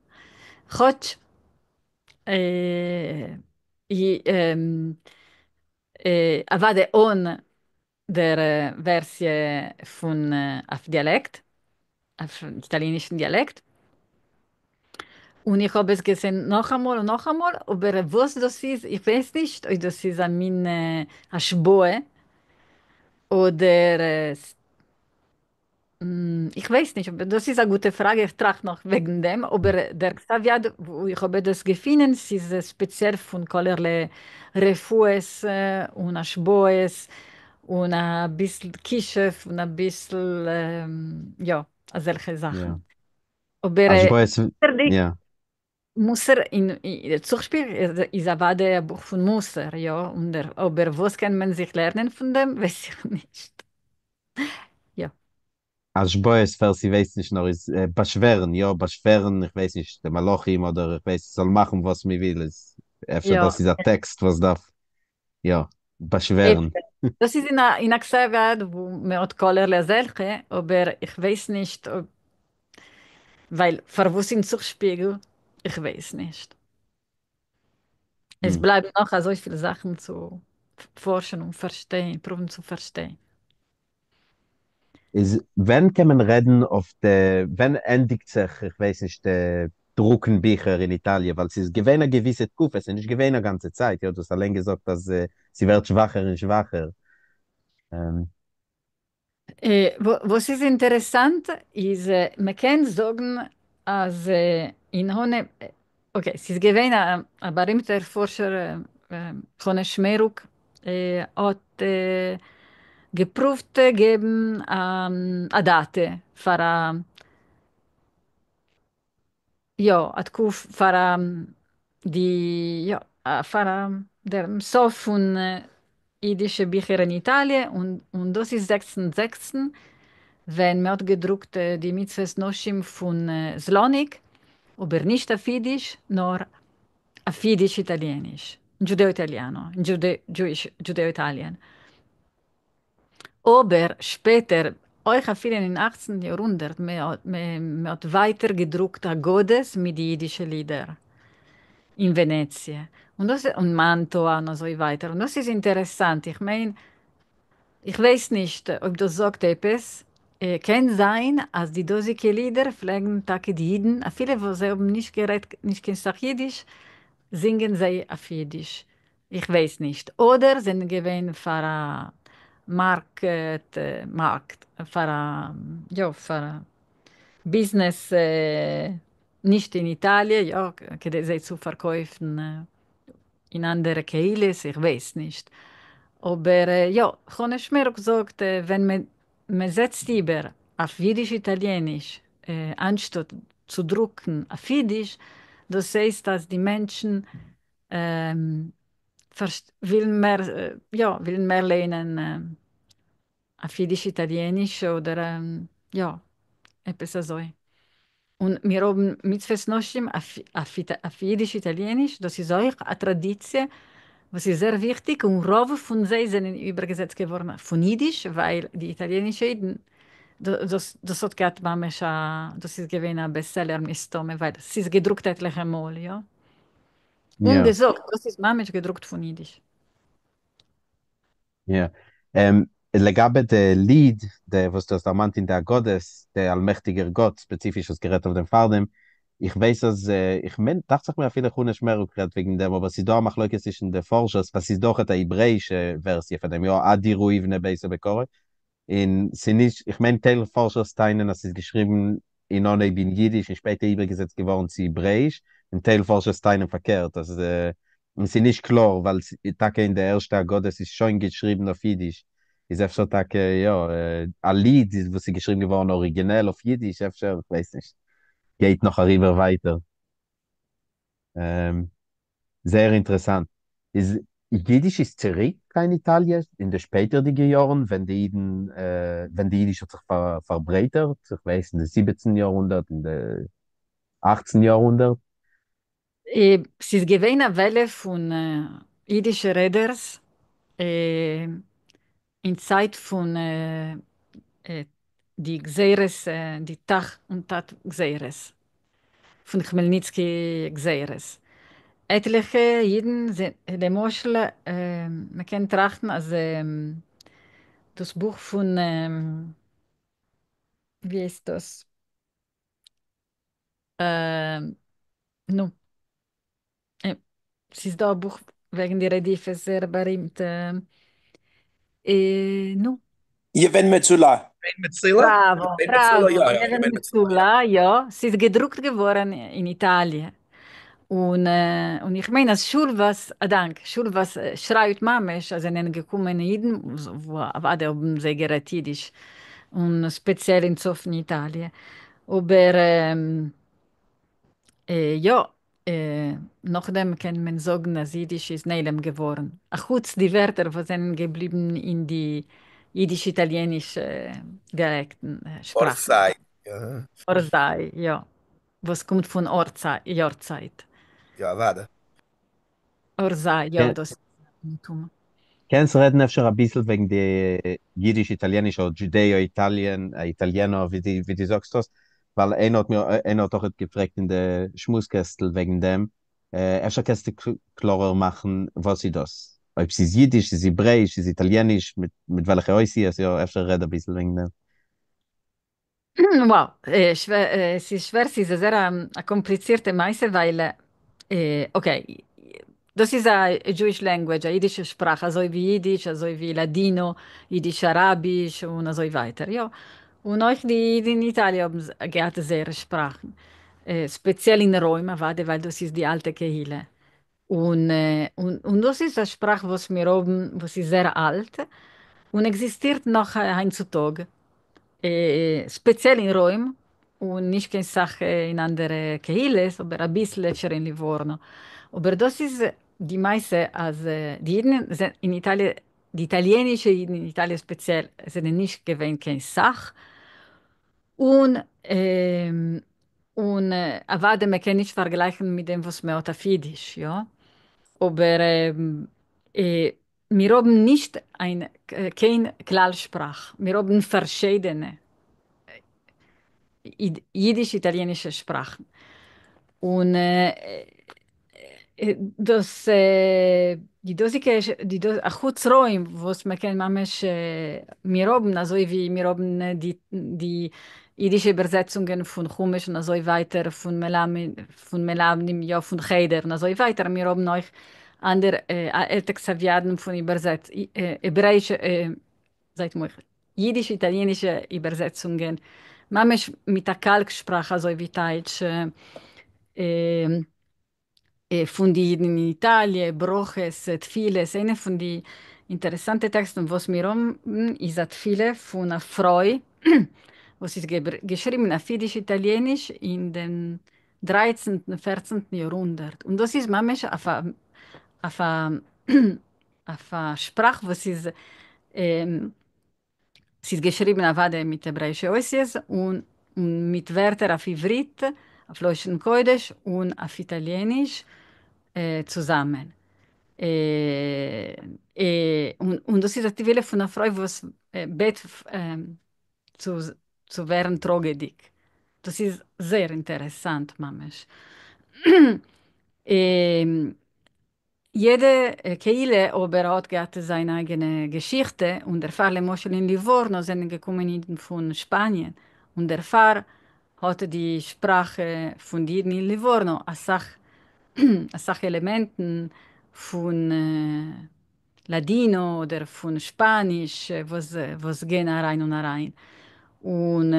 Gott, äh, ich, avade on der Versie von auf Dialekt, auf italienischen Dialekt. Und ich habe es gesehen noch einmal, aber was das ist, ich weiß nicht, ob das ist ein mein Aschboe oder ich weiß nicht, aber das ist eine gute Frage, ich trage noch wegen dem, aber der Xaviad, wo ich habe das gefunden, es ist speziell von allerlei Refues und Aschboes und ein bisschen Kischef und ein bisschen, ja, solche Sachen. Ja. Aber Also, ich weiß, Musser, ja. Musser in Zugspiel ist aber der Buch von Musser, ja, und aber was kann man sich lernen von dem, weiß ich nicht. Ja, Also, ich weiß, falls ich weiß nicht noch, ist beschweren, ja, beschweren, ich weiß nicht, der Malochim oder ich weiß, soll machen, was mir will. Ist, öfter, das ja. ist ein Text, was darf, ja, Eben. beschweren. Das ist in einer Xavier, wo man hat allerlei solche, aber ich weiß nicht, weil, für was in Zugspiegel, ich weiß nicht. Es Hm. bleiben noch so viele Sachen zu forschen und verstehen, proben zu verstehen. Ist, wenn kann man reden auf der, wenn endigt sich, ich weiß nicht, der drucken Bücher in Italien, weil es ist gewähne eine gewisse Kuf, es ist nicht gewähne eine ganze Zeit, ja, du hast allein gesagt, dass sie wird schwacher und schwacher. Ähm, Was ist interessant, ist, man kann sagen, als in Hone, okay, es ist gewesen, ein berühmter Forscher, Hone Schmeruk, hat geprüft geben a Date für ja, at Kuf für die ja, für der Sof von jüdische Bücher in Italien und das ist 6.6. Wenn man hat gedruckt die Mitzvahs Noshim von Slonik, aber nicht auf Jiddisch, nur auf Jiddisch-Italienisch, in Giudeo-Italiano, in Giudeo-Italien. Aber später, euch auf vielen im 18. Jahrhundert, man hat weiter gedruckt Godes mit jiddischen Liedern in Venezia. Und Mantua und so weiter. Und das ist interessant. Ich meine, ich weiß nicht, ob das sagt etwas. Kann sein, als die dosige Lieder pflegen Tage die Jiden, a viele, wo sie haben nicht gerät, nicht kein Jiddisch, singen sie auf Jiddisch. Ich weiß nicht. Oder sind gewähnt für a Markt, für a, ja, für a Business, nicht in Italien, ja, sie zu verkaufen in andere Keiles, ich weiß nicht. Aber ja, Chone Schmerz gesagt, wenn man setzt lieber auf Jiddisch-Italienisch, anstatt zu drucken auf Jiddisch, das heißt, dass die Menschen ähm, will mehr lernen auf Jiddisch-Italienisch oder ja, etwas so. Und wir haben Mitzvahs Noshim auf Jiddisch-Italienisch, das ist auch eine Tradition, was ist sehr wichtig. Und Rove von sie sind übergesetzt geworden von Jiddisch, weil die italienische Jiden, das hat gehabt, das ist gewesen ein Bestseller mit Stome, weil es ist gedruckt etliche Mal, ja. Und ja, gesagt, das ist Mamisch gedruckt von Jiddisch. ja. Legabe der Lied, der, was das da meint in der Gottes, der allmächtiger Gott, spezifisch das Gerät auf dem Fardem, ich weiß, dass, ich mein, dachte ich mir viele Kunden mehr gekriegt wegen dem, aber sie da macht Leute sich in der Forschers, was ist doch die hebräische Version von dem, ja, Adiru Ivne Beise Bekore. In sie nicht, ich meine, Teil Forschers teilen, das ist geschrieben in Onei bin Jiddisch, und später übergesetzt geworden zu Hebräisch, und Teil Forschers teilen verkehrt, das ist, und sie nicht klar, weil Tage in der erste Gottes ist schon geschrieben auf Jiddisch. Ist öfter Tag, ja, ein Lied, was sie geschrieben geworden, originell auf Jiddisch, öfter, ich weiß nicht, geht noch rüber weiter. Ähm, Sehr interessant. Ist, Jiddisch ist zurück in Italien in den späteren Jahren, wenn die Jiddisch hat sich verbreitert, ich weiß, in den 17. Jahrhundert, in den 18. Jahrhundert. Es ist gewesen eine Welle von jüdischen Reders äh, in Zeit von äh, die Gseres, die Tag- und Tat-Gseres, von Chmelnytsky Gseres. Etliche Jiden sind, der Moschel, man kann trachten, als das Buch von, wie ist das? Ähm, nu, äh, es ist da ein Buch wegen der Redife sehr berühmt. Nu, Jeven Metzula. Metzila? bravo, Jeven Metzula, bravo. ja, ja, Even Jeven Metzula, ja. Metzola, ja. Es ist gedruckt geworden in Italien. Und ich meine, als Schulwas, dank, Schulwas schreibt Mamesh, also einen gekommenen Jiden, wo war der sehr gerät Jiddisch, und speziell in Zoff in Italien. Aber ja, nachdem kann man sagen, dass Jiddisch ist Neilem geworden. Ach gut, die Wörter, die sind geblieben in die jiddisch-italienische Dialekten, Sprachen. Orsay. Ja, Orzai, ja. Was kommt von Orzai, Jahrzeit. ja, warte. Orzai, ja, das ist Judentum. Kennst du reden öfter ein bisschen wegen der Jiddisch-Italienisch oder Judeo-Italien, Italiener, wie die sagst das? Weil einer hat auch gefragt in der Schmuskestel wegen dem. Öfter kannst du klarer machen, was ist das? Ob es ist Jiddisch, ist Hebräisch, ist Italienisch, mit welcher Oisi, also ja, öfter reden ein bisschen wegen dem. Wow, es ist schwer, es ist eine sehr komplizierte Meise, weil, okay, das ist eine Jewish Language, eine jiddische Sprache, also wie Jiddisch, also wie Ladino, Jiddisch-Arabisch und so weiter, ja. Und auch die in Italien haben gehabt sehr Sprachen, speziell in Räumen, weil das ist die alte Kehle. Und das ist eine Sprache, was wir haben, was ist sehr alt und existiert noch heutzutage. Speziell in Rom und nicht keine Sache in andere Kehilles, aber ein bisschen öfter in Livorno. Aber das ist die meiste, als die Jeden sind in Italien, die italienische Jeden in Italien speziell, sind nicht gewähnt keine Sache. Und, aber man kann nicht vergleichen mit dem, was man hat auf Jiddisch, ja. Aber äh, wir haben nicht keine Klarspruch. Wir haben verschiedene jiddisch-italienische Sprachen. Und das, die Dosike, Achuzroim, was man kann manchmal, wir haben, also wie wir haben die jiddische Übersetzungen von Chumash und so weiter, von Melamim, ja, von Cheder und so weiter. Wir haben auch andere ältere Xaviaden von hebräische, sagt mal, jiddisch-italienische Übersetzungen, manchmal mit der Kalksprache, also wie Deutsch, äh, von den in Italien, Broches, Tfiles, eine von den interessanten Texten, was mir ist Tfile von einer Frau, was ist geschrieben auf Jiddisch-Italienisch in den 13., 14. Jahrhundert. Und das ist manchmal auf a, auf a Sprache, was ist es ist geschrieben auf Ade mit hebräischen Oisies und mit Wörtern auf Ivrit, auf Loshen Kodesh und auf Italienisch zusammen. Äh, und das ist die Wille von einer Frau, die bet zu, zu werden trogedig. Das ist sehr interessant, Mamesh. ähm, jede Keile aber hat gehabt seine eigene Geschichte und der Fall Moschel in Livorno sind gekommen von Spanien und der Fall hatte die Sprache von Jiden in Livorno als Elementen von Ladino oder von Spanisch, was gehen rein und rein. Und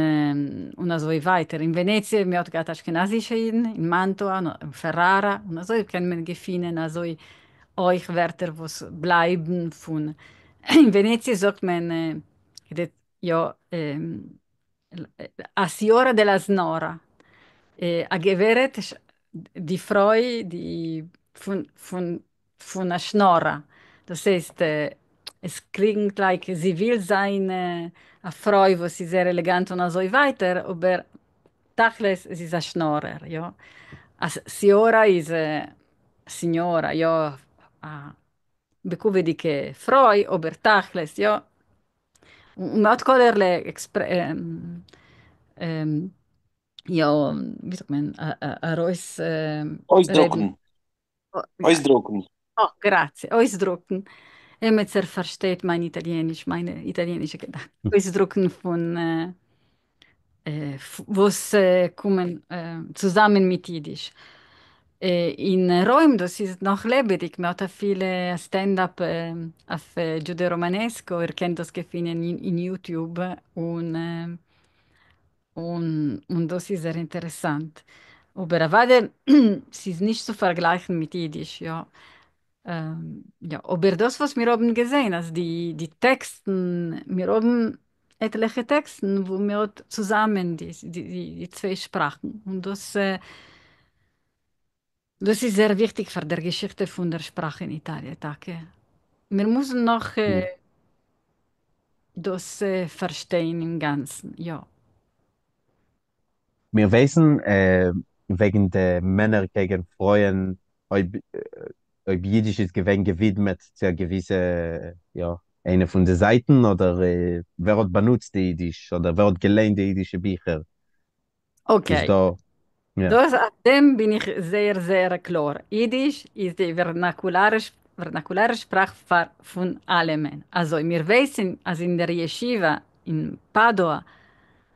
so weiter. In Venezia mi hat gehabt Ashkenazische Jiden, in Mantua, in Ferrara, und so kann man gefunden, also euch Wörter, was bleiben von. In Venezia sagt man, ja, a Signora della Snora. A Geweret, die Frau, die von der Schnorrer. Das heißt, es klingt like, sie will sein, eine Frau, wo sie sehr elegant und so weiter, aber Tachles, es ist ein Schnorrer, ja. Als Signora ist Signora, ja, bekuve di che Frau, aber Tachles, ja. Und man hat kollerle ähm, ja, wie sagt man, Reus reden. Ausdrucken. Oh, ja. Ausdrucken. Oh, grazie. Ausdrucken. Emetzer versteht mein Italienisch, meine italienische Gedanken. Ausdrucken von was kommen zusammen mit Jiddisch. In Rom, das ist noch lebendig. Man hat viele Stand-up auf Judeo-Romanesco. Ihr kennt das gefunden in YouTube. Und das ist sehr interessant. Aber Avade, es ist nicht zu vergleichen mit Jiddisch, ja. Ja, aber das, was wir haben gesehen, also die Texten, wir haben etliche Texten, wo wir zusammen die zwei Sprachen. Und das ist sehr wichtig für die Geschichte von der Sprache in Italien, danke. Wir müssen noch Hm. das verstehen im Ganzen, ja. Wir wissen, wegen der Männer gegen Frauen, ob Jiddisch ist gewinn gewidmet zu einer gewissen, ja, eine von den Seiten oder wer hat benutzt die Jiddisch oder wer hat gelernt die jiddische Bücher? Ist Okay. da, ja. Das, auf dem bin ich sehr, sehr klar. Jiddisch ist die vernakularische Sprache von allen Menschen. Also wir wissen, also in der Yeshiva in Padua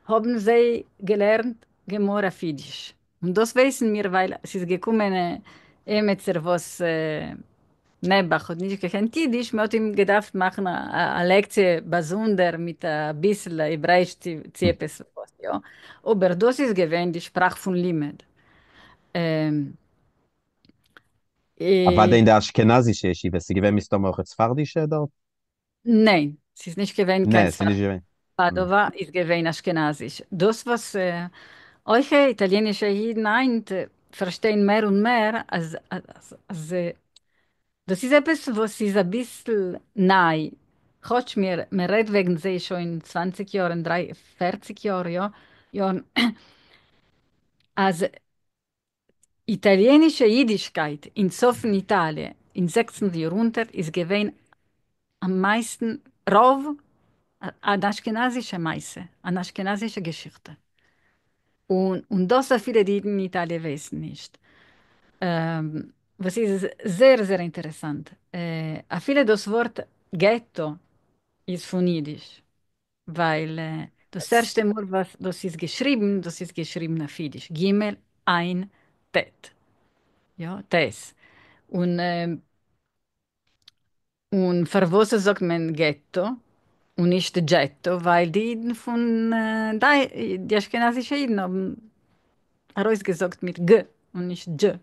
haben sie gelernt Gemora auf Jiddisch. Und das wissen wir, weil es ist gekommen, Emetzer, was Nebbach hat nicht gekannt Jiddisch, man hat ihm gedacht, machen eine Lektie besonder mit ein bisschen Hebräisch Hm. Ziepes. Ja. Aber das ist gewesen die Sprache von Limed. Ähm, Aber äh, in der Aschkenazische Yeshiva, sie gewinn ist da auch jetzt Fardische dort? nein, es ist nicht gewesen, kein Nee, sie nicht gewinn. Hm. Padova, ist gewesen Aschkenasisch. Das, was euch italienische Jiden eint, verstehen mehr und mehr, das ist etwas, was ist ein bisschen neu. Gott, mir redet wegen sie schon in 20 Jahren, 40 Jahren, ja. Ja, als italienische Jiddischkeit in Sofen Italien im 16. Jahrhundert ist gewesen am meisten Rov an aschkenazische Meise, an aschkenazische Geschichte. Und das so viele, die in Italien wissen nicht. Was ist sehr, sehr interessant. A viele das Wort Ghetto ist von Jiddisch, weil das Yes. erste Mal, was das ist geschrieben auf Jiddisch. Gimel, ein, Tet. Ja, Tes. Und, und für was sagt man Ghetto und nicht Ghetto? Weil die Jiden von die Aschkenazische Jiden haben herausgesagt mit G und nicht J.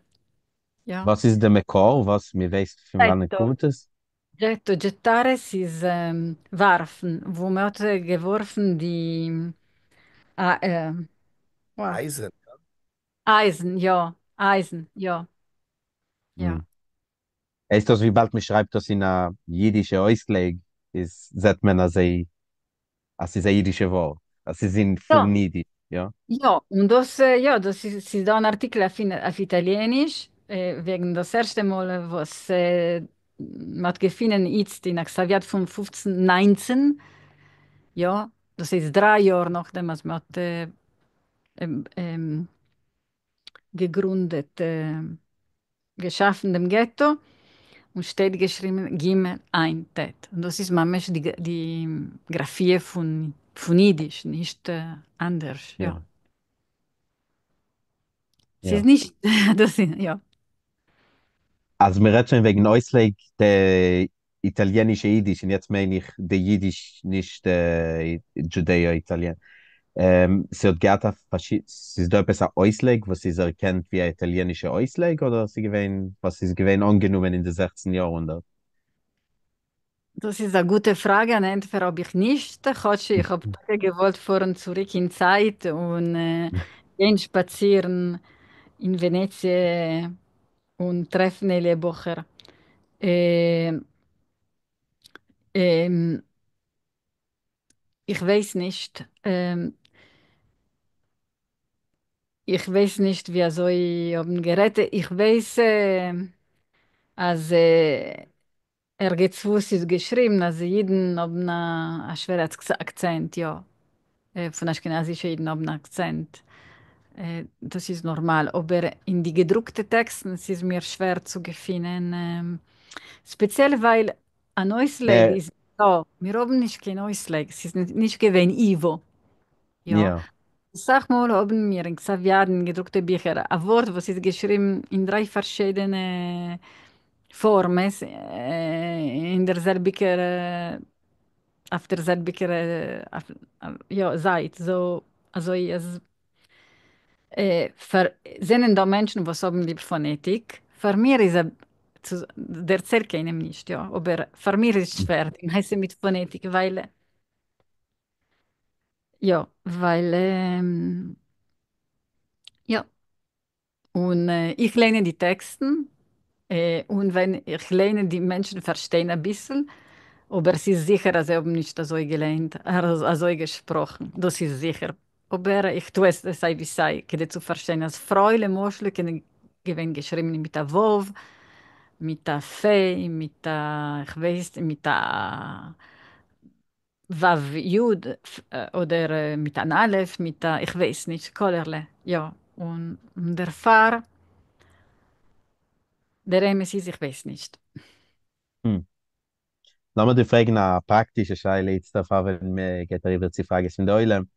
Ja. Was ist der Mekor? Was, mir weiß, von wann Ghetto. kommt es? Getto, gettare si warfen, wo man hat geworfen die ah, wow. Eisen. Eisen, ja, Eisen, ja, Hm. ja. Ist das, wie bald man schreibt das in a jiddische Ausleg, ist, sagt man, als ist ein jiddische Wort. Als sie sind Ja, von Jiddisch, ja. ja, und ja, das ist da ein Artikel auf Italienisch, wegen das erste Mal, was man hat gefunden jetzt in Xavier von 1519, ja, das ist 3 Jahre nachdem man hat ähm, ähm, gegründet, geschaffen, dem Ghetto. und steht geschrieben Gimel ein Tet. Und das ist manchmal die Graphie von Jiddisch, nicht anders. Ja. Ja. Es ist Ja. nicht, das ist, ja. Also wir reden schon wegen Ausleg der italienische Jiddisch und jetzt meine ich der Jiddisch, nicht der Judäo-Italien. Sie hat gehabt, sie ist da etwas ein Ausleg, was sie so erkennt wie ein italienischer Ausleg oder was sie gewesen angenommen in den 16. Jahrhundert? Das ist eine gute Frage. Eine Entweder habe ich nicht. Ich habe gewollt vor und zurück in Zeit und gehen spazieren in Venezia und treffen Elie Bocher. Ähm, ähm, ich weiß nicht. Ich weiß nicht, wie so ich haben geredet. Ich weiß, als Ergetzwus ist geschrieben, also Jeden haben einen schweren Akzent, ja. Von Aschkenazischen Jeden haben einen Akzent. Das ist normal. Aber in die gedruckten Texten es ist mir schwer zu finden. Speziell, weil ein Ausleg Der, ist so. Wir haben nicht kein Ausleg. Es ist nicht gewesen Ivo. Ja. ja, Sag mal, haben wir in Xaviaden gedruckte Bücher ein Wort, was ist geschrieben in drei verschiedene Formen, in derselbigen, auf derselbigen, ja, Seite. So, also, sind da Menschen, was haben die Phonetik. Für mir ist der zählt keinem nicht, ja. Aber für mich ist es schwer, den heiße mit Phonetik, weil, ja, weil, ja, und ich lerne die Texten und wenn ich lerne, die Menschen verstehen ein bisschen, aber es ist sicher, dass sie haben nicht so gelernt, also gesprochen. Das ist sicher. Aber ich tue es, sei wie sei, zu verstehen. Als Fräule Moschle können gewinnen geschrieben mit der Wov, mit der Fe, mit der, ich weiß, mit der Wav Jud oder mit der Aleph, mit der, ich weiß nicht, Kollerle. Ja, und der Fahr, der Emes ist, ich weiß nicht. hm. Lass mal die Frage nach praktischer Scheile jetzt davon, wenn wir geht darüber die Frage sind Eulen.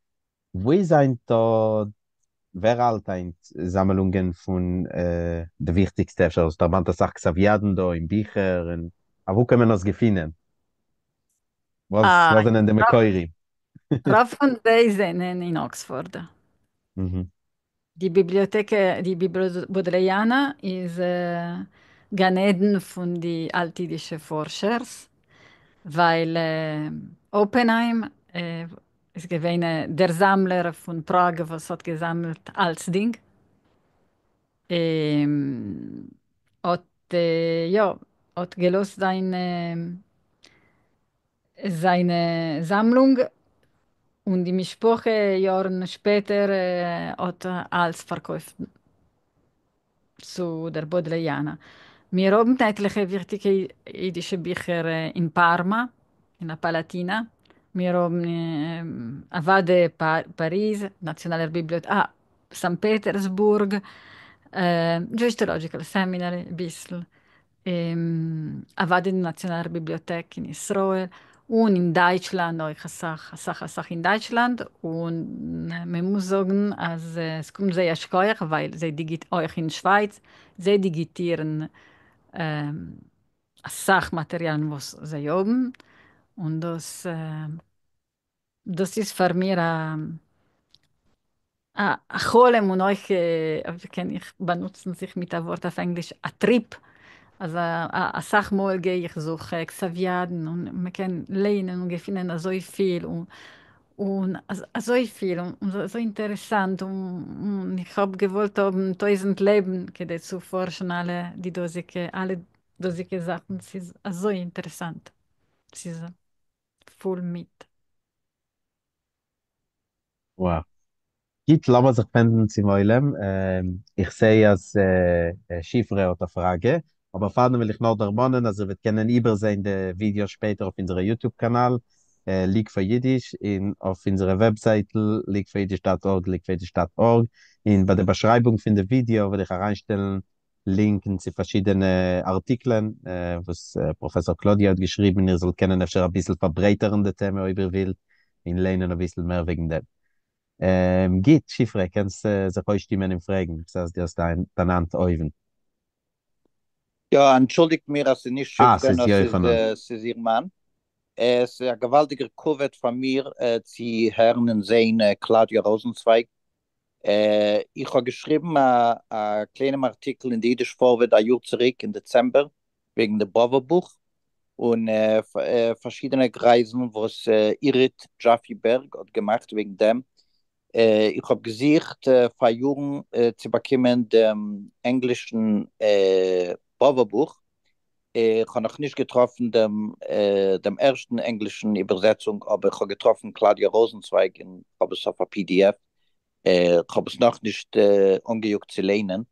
Wo sind da wer halt ein Sammlungen von der wichtigsten, also da man das sagt Xavierden da in Büchern, aber wo kann man das finden? Ah, Was sind denn die Mekoiri? Raff und Deisen in Oxford. Mhm. Die Bibliothek Bodleiana ist Gan Eden von den altjüdischen Forschern, weil Oppenheim ist gewesen der Sammler von Prag, was hat gesammelt als Ding. Ähm, hat, ja, hat gelost seine Sammlung und die Mischpoche Jahren später hat alles verkauft zu der Bodleiana. Wir haben etliche wichtige jüdische Bücher in Parma, in der Palatina. Wir haben Avade Paris, Nationale Bibliothek, St. Petersburg, Geological Seminary, ein bisschen. Avade Nationale Bibliothek in Israel und in Deutschland, auch eine Sache in Deutschland. Und man muss sagen, also, es kommt sehr schwer, weil sie auch in der Schweiz, sie digitieren Sachmaterialien, was sie haben. Und das ist für mich ein Cholem und euch, kann ich benutzen sich mit dem Wort auf Englisch, ein Trip. Also, eine Sachmal gehe ich suche Xaviaden und man kann lernen und finden so viel und so viel und so interessant und ich habe gewollt, um 1000 Leben zu forschen, alle dosige Sachen. Es ist so interessant. Es ist voll mit. Wow. Gibt Lama sich finden Sie wollen. Ich sehe als Chiffre oder Frage, aber vorne will ich noch ermahnen, also wir können übersehen die Videos später auf unserem YouTube-Kanal, League für Jiddisch, auf unserer Webseite leagueforjiddisch.org, leagueforjiddisch.org. Bei der Beschreibung von dem Video werde ich hereinstellen linken zu verschiedenen Artikeln, was Professor Claudia hat geschrieben, ihr sollt kennen, öfter ein bisschen verbreiterende Themen über will, in Lehnen ein bisschen mehr wegen dem. Geht, Schifre, kannst sich euch Stimmen im Fragen, das heißt, das danannt Euven. Ja, entschuldigt mir, dass Sie nicht Ah, schiffren, es ist Jochanan. es ist Ihr Mann. Es ist ein gewaltiger Kuvert von mir, Sie hören und sehen Claudia Rosenzweig. Ich habe geschrieben einen kleinen Artikel in die Jüdisch Vorwort ein Jahr zurück im Dezember wegen dem Boverbuch und verschiedene Kreisen, was Irit Jaffi Berg hat gemacht wegen dem. Ich habe gesagt, vor Jahren zu bekommen dem englischen Boverbuch. Ich habe noch nicht getroffen dem ersten englischen Übersetzung, aber ich habe getroffen Claudia Rosenzweig und habe es auf ein PDF. Ich habe es noch nicht angejuckt zu lehnen,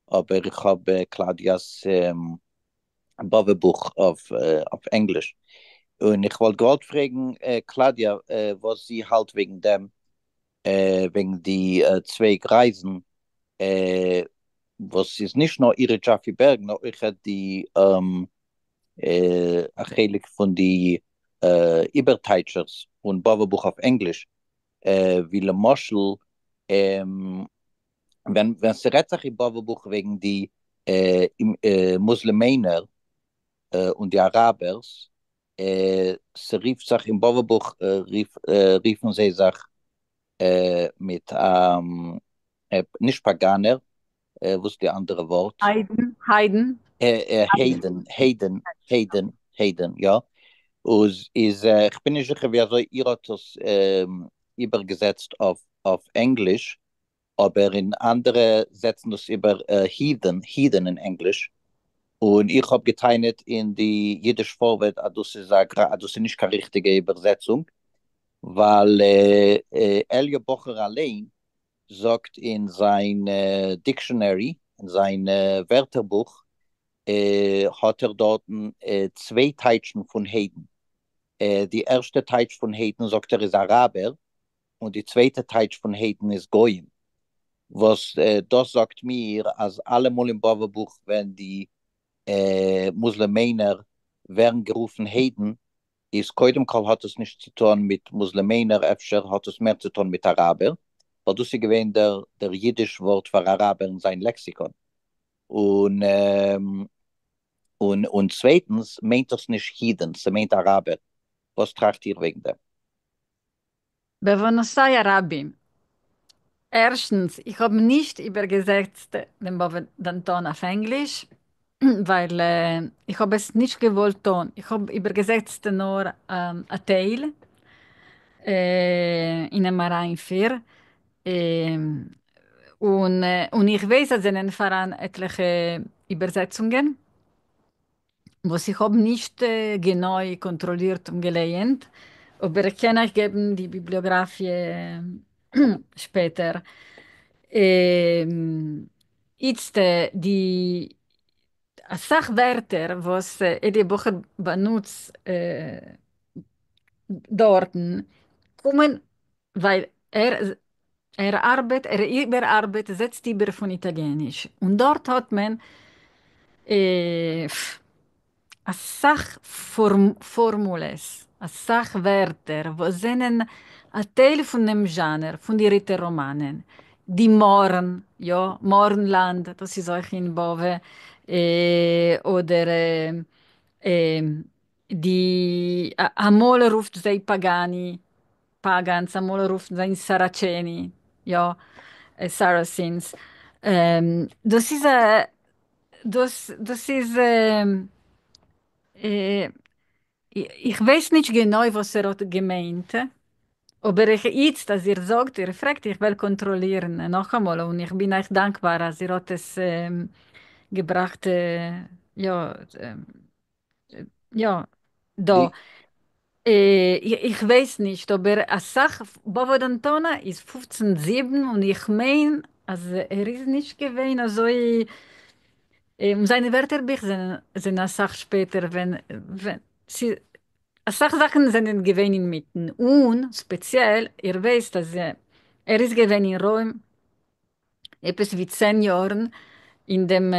aber ich habe Claudias Buch auf Englisch. Und ich wollte gerade fragen, Claudia, was sie halt wegen die zwei Reisen, äh, was ist nicht nur ihre Jaffi Berg, noch ich hätte die eigentlich von die Überteitschers und Buch auf Englisch, wie Le Moschel, ähm, wenn sie redet im Buch wegen die Muslimer und die Arabers, sie rief sich im Buch, riefen sie sich mit nicht Paganer, was ist die andere Wort? Heiden. Hayden, ja. Ich bin nicht sicher, wie so ihr hat das übergesetzt auf Englisch, aber in andere setzen das über Heathen in Englisch. Und ich habe geteilt in die jüdische Vorwort, das ist nicht keine richtige Übersetzung, weil Elia Bocher allein sagt in sein Dictionary, in sein Wörterbuch, hat dort zwei Teilchen von Hayden. Die erste Teil von Hayden sagt ist Araber und die zweite Teil von Hayden ist Goyim. Was das sagt mir, als allemal im Buch, wenn die Muslimer werden gerufen Hayden, ist Koidem hat es nicht zu tun mit Muslimer, öfter hat es mehr zu tun mit Araber, weil du sie gewähnt der jüdische Wort für Araber in sein Lexikon. Und, und zweitens meint es nicht Heathen, es meint Araber. Was tragt ihr wegen dem? בעוונותיי הרבים. Erstens, ich habe nicht übergesetzt den Boventon auf Englisch, weil ich habe es nicht gewollt tun. Ich habe übergesetzt nur ein Teil in einem Marein 4. Und ich weiß, dass es voran etliche Übersetzungen, was ich habe nicht genau kontrolliert und gelehnt, aber ich kann euch geben die Bibliografie später. Jetzt die Sachwörter, was Eddie Bocher benutzt dort, kommen, weil er überarbeitet, setzt über von Italienisch. Und dort hat man Sachformules, Sachwörter, wo sind ein Teil von dem Genre, von den Ritterromanen. Die Morn, ja, Mornland, das ist euch in Bove, oder die Amol ruft sei Pagani, Pagans, Amol ruft sei Saraceni, ja, Saracens. Das ist, das ist, äh, ich weiß nicht genau, was er hat gemeint, aber jetzt, als ihr sagt, ihr fragt, ich will kontrollieren, noch einmal, und ich bin euch dankbar, als ihr hat es gebracht, ja, ja, da. Die, Ich weiß nicht, aber eine Sache, Bovo D'Antona ist 15,7 und ich meine, also er ist nicht gewesen, also seine Wörterbücher sind eine Sache später, wenn sie, eine Sache Sachen sind gewesen inmitten und speziell, ihr wisst, dass er ist gewesen in Rom, etwas wie 10 Jahren, in dem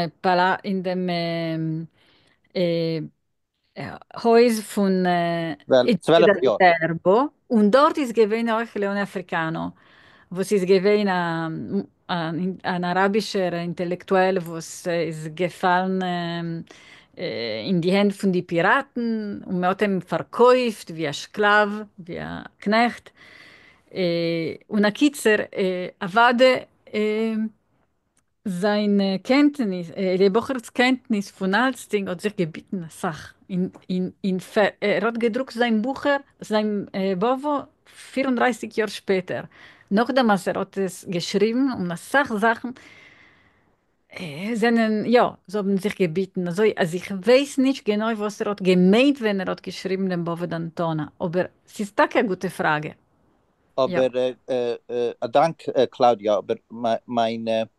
Haus von Wel, 12 jaar. Serbo. Und dort ist gewesen auch Leone Africano, wo es ist gewesen ein arabischer Intellektuell, wo es ist gefallen in die Hände von den Piraten und man hat ihn verkauft wie ein Sklav, wie ein Knecht. Und ein Kitzer, Avade, seine Kenntnis, die Bochers Kenntnis von Alsting hat sich gebeten, eine Sache. Er hat gedruckt sein Bucher, sein Bovo, 34 Jahre später. Nachdem er hat es geschrieben und eine Sachen, ja, so haben sich gebeten. Also ich weiß nicht genau, was er hat gemeint, wenn er hat geschrieben, den Bovo d'Antona. Aber es ist auch eine gute Frage. Ja. Aber, dank, Claudia, aber meine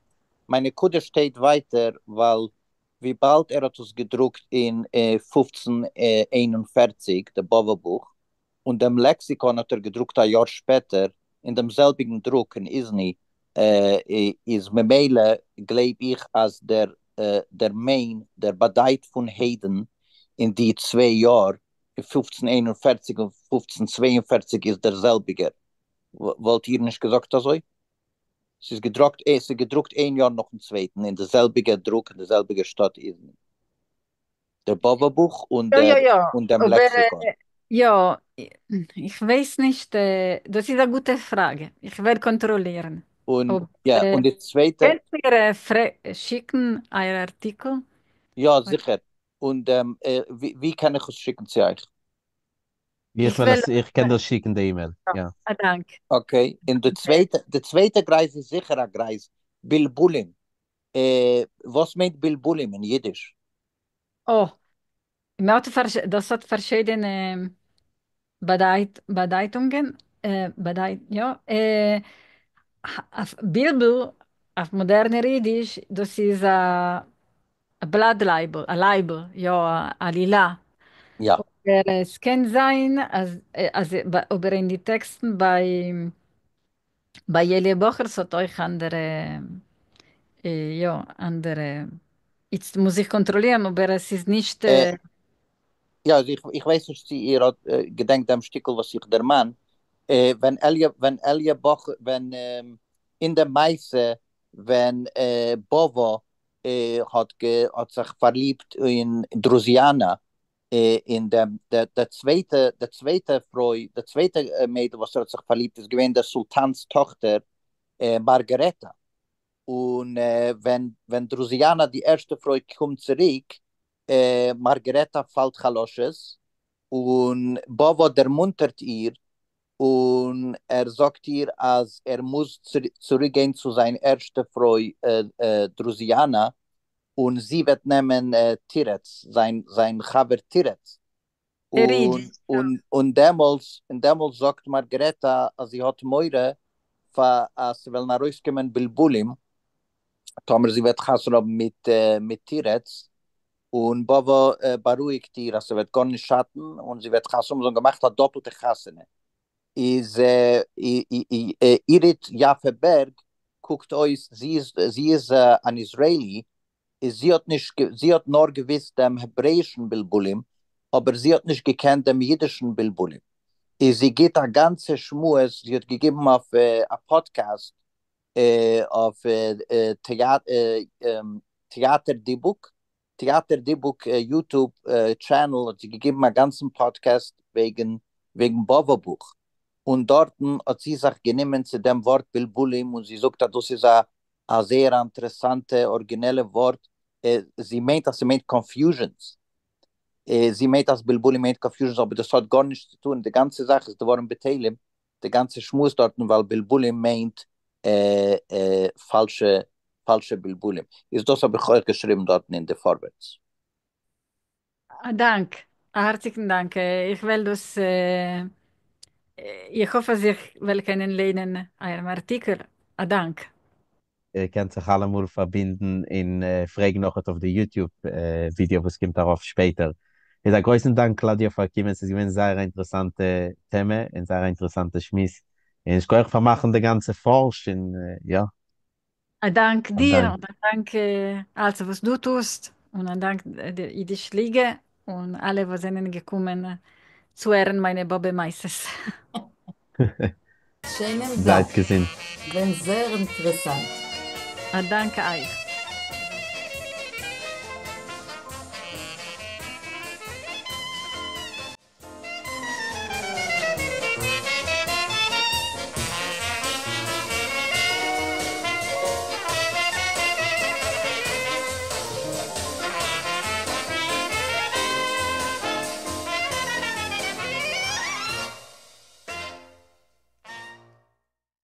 Kunde steht weiter, weil wie bald er hat es gedruckt in 1541, der Bova-Buch, und dem Lexikon hat er gedruckt ein Jahr später, in demselbigen Druck in Isny, ist Memele, glaube ich, als der Main, der Badeit von Hayden in die 2 Jahre, 1541 und 1542 ist derselbige. Wollt ihr nicht gesagt das euch? Es ist gedruckt 1 Jahr noch im zweiten, in derselbigen Druck, in derselbigen Stadt Isny. Der Bova-Buch und und dem Aber, Lexikon. ja, ich weiß nicht, das ist eine gute Frage. Ich werde kontrollieren. Und ja, und die zweite. Könnt ihr schicken einen Artikel? Ja, sicher. Und wie kann ich es schicken zu euch? Ich kann das schicken, die E-Mail. Ja. Danke. Okay. Und der zweite Kreis ist sicher ein Kreis. Bilbulim. Was meint Bilbulim in Jiddisch? Oh, das hat verschiedene Bedeutungen. Ja. Auf Bilbel, auf moderner Jiddisch, das ist ein Blattlabel, ein Label, ja, ein Lila. Ja. Es kann sein, aber in die Texten bei Elie Bochers hat euch andere, jetzt muss ich kontrollieren, aber es ist nicht, Ja, also ich weiß nicht, ihr hat gedenkt am Stickel, was ich der Mann, wenn Elie Boch, wenn in der Meise, wenn Bovo hat sich verliebt in Drusiana, in der zweite Mädel, was hat sich verliebt, ist gewesen der Sultans Tochter Margareta. Und wenn Drusiana, die erste Frau, kommt zurück, Margareta fällt Chaloshes und Bovo ermuntert ihr und sagt ihr, als muss zurückgehen zu seiner ersten Frau Drusiana und sie wird nehmen Tirez, sein Chaber Tirez. Und damals sagt Margareta, als sie hat Meure, als sie will nach Hause kommen, Bilbulim, Tomer, sie wird Chasrob mit Tirez, und Bava beruhigt ihr, also wird gar nicht schatten und sie wird Chasrob, so gemacht hat doppelte Chassene. Irit Jaffe-Berg guckt euch, sie ist ein Israeli, sie hat nur gewiss dem hebräischen Bilbulim, aber sie hat nicht gekannt dem jiddischen Bilbulim. Sie geht ein ganzes Schmues, sie hat gegeben auf ein Podcast, auf Theater Dibuk YouTube Channel, hat sie gegeben einen ganzen Podcast wegen Bova-Buch. Und dort hat sie sich genommen zu dem Wort Bilbulim und sie sagt, das ist ein sehr interessantes, originelles Wort. Sie meint Confusions. Sie meint, dass Bilbulim meint Confusions, aber das hat gar nichts zu tun. Die ganze Sache ist, da waren Beteiligen, der ganze Schmus dort, weil Bilbulim meint falsche Bilbulim. Ist das aber heute geschrieben dort in der Vorwärts. Dank, herzlichen Dank. Ich will das, ich hoffe, Sie will kennenlernen einen Artikel. Dank. Ihr könnt sich alle mal verbinden in Fragen noch auf der YouTube-Video, was kommt darauf später. Ich sage großen Dank, Claudia, für kommen. Es ist ein sehr interessante Thema, ein sehr interessanter Schmiss. Ich kann euch vermachen, die ganze Forschung, ja. Ein Dank Ein dir Dank. und ein Dank, also was du tust und ein Dank der Jiddisch Liga und alle, was sind gekommen zu hören, meine Bobbe Meises. Schönen Seid Dank. gesinnt. Wenn sehr interessant. Danke euch.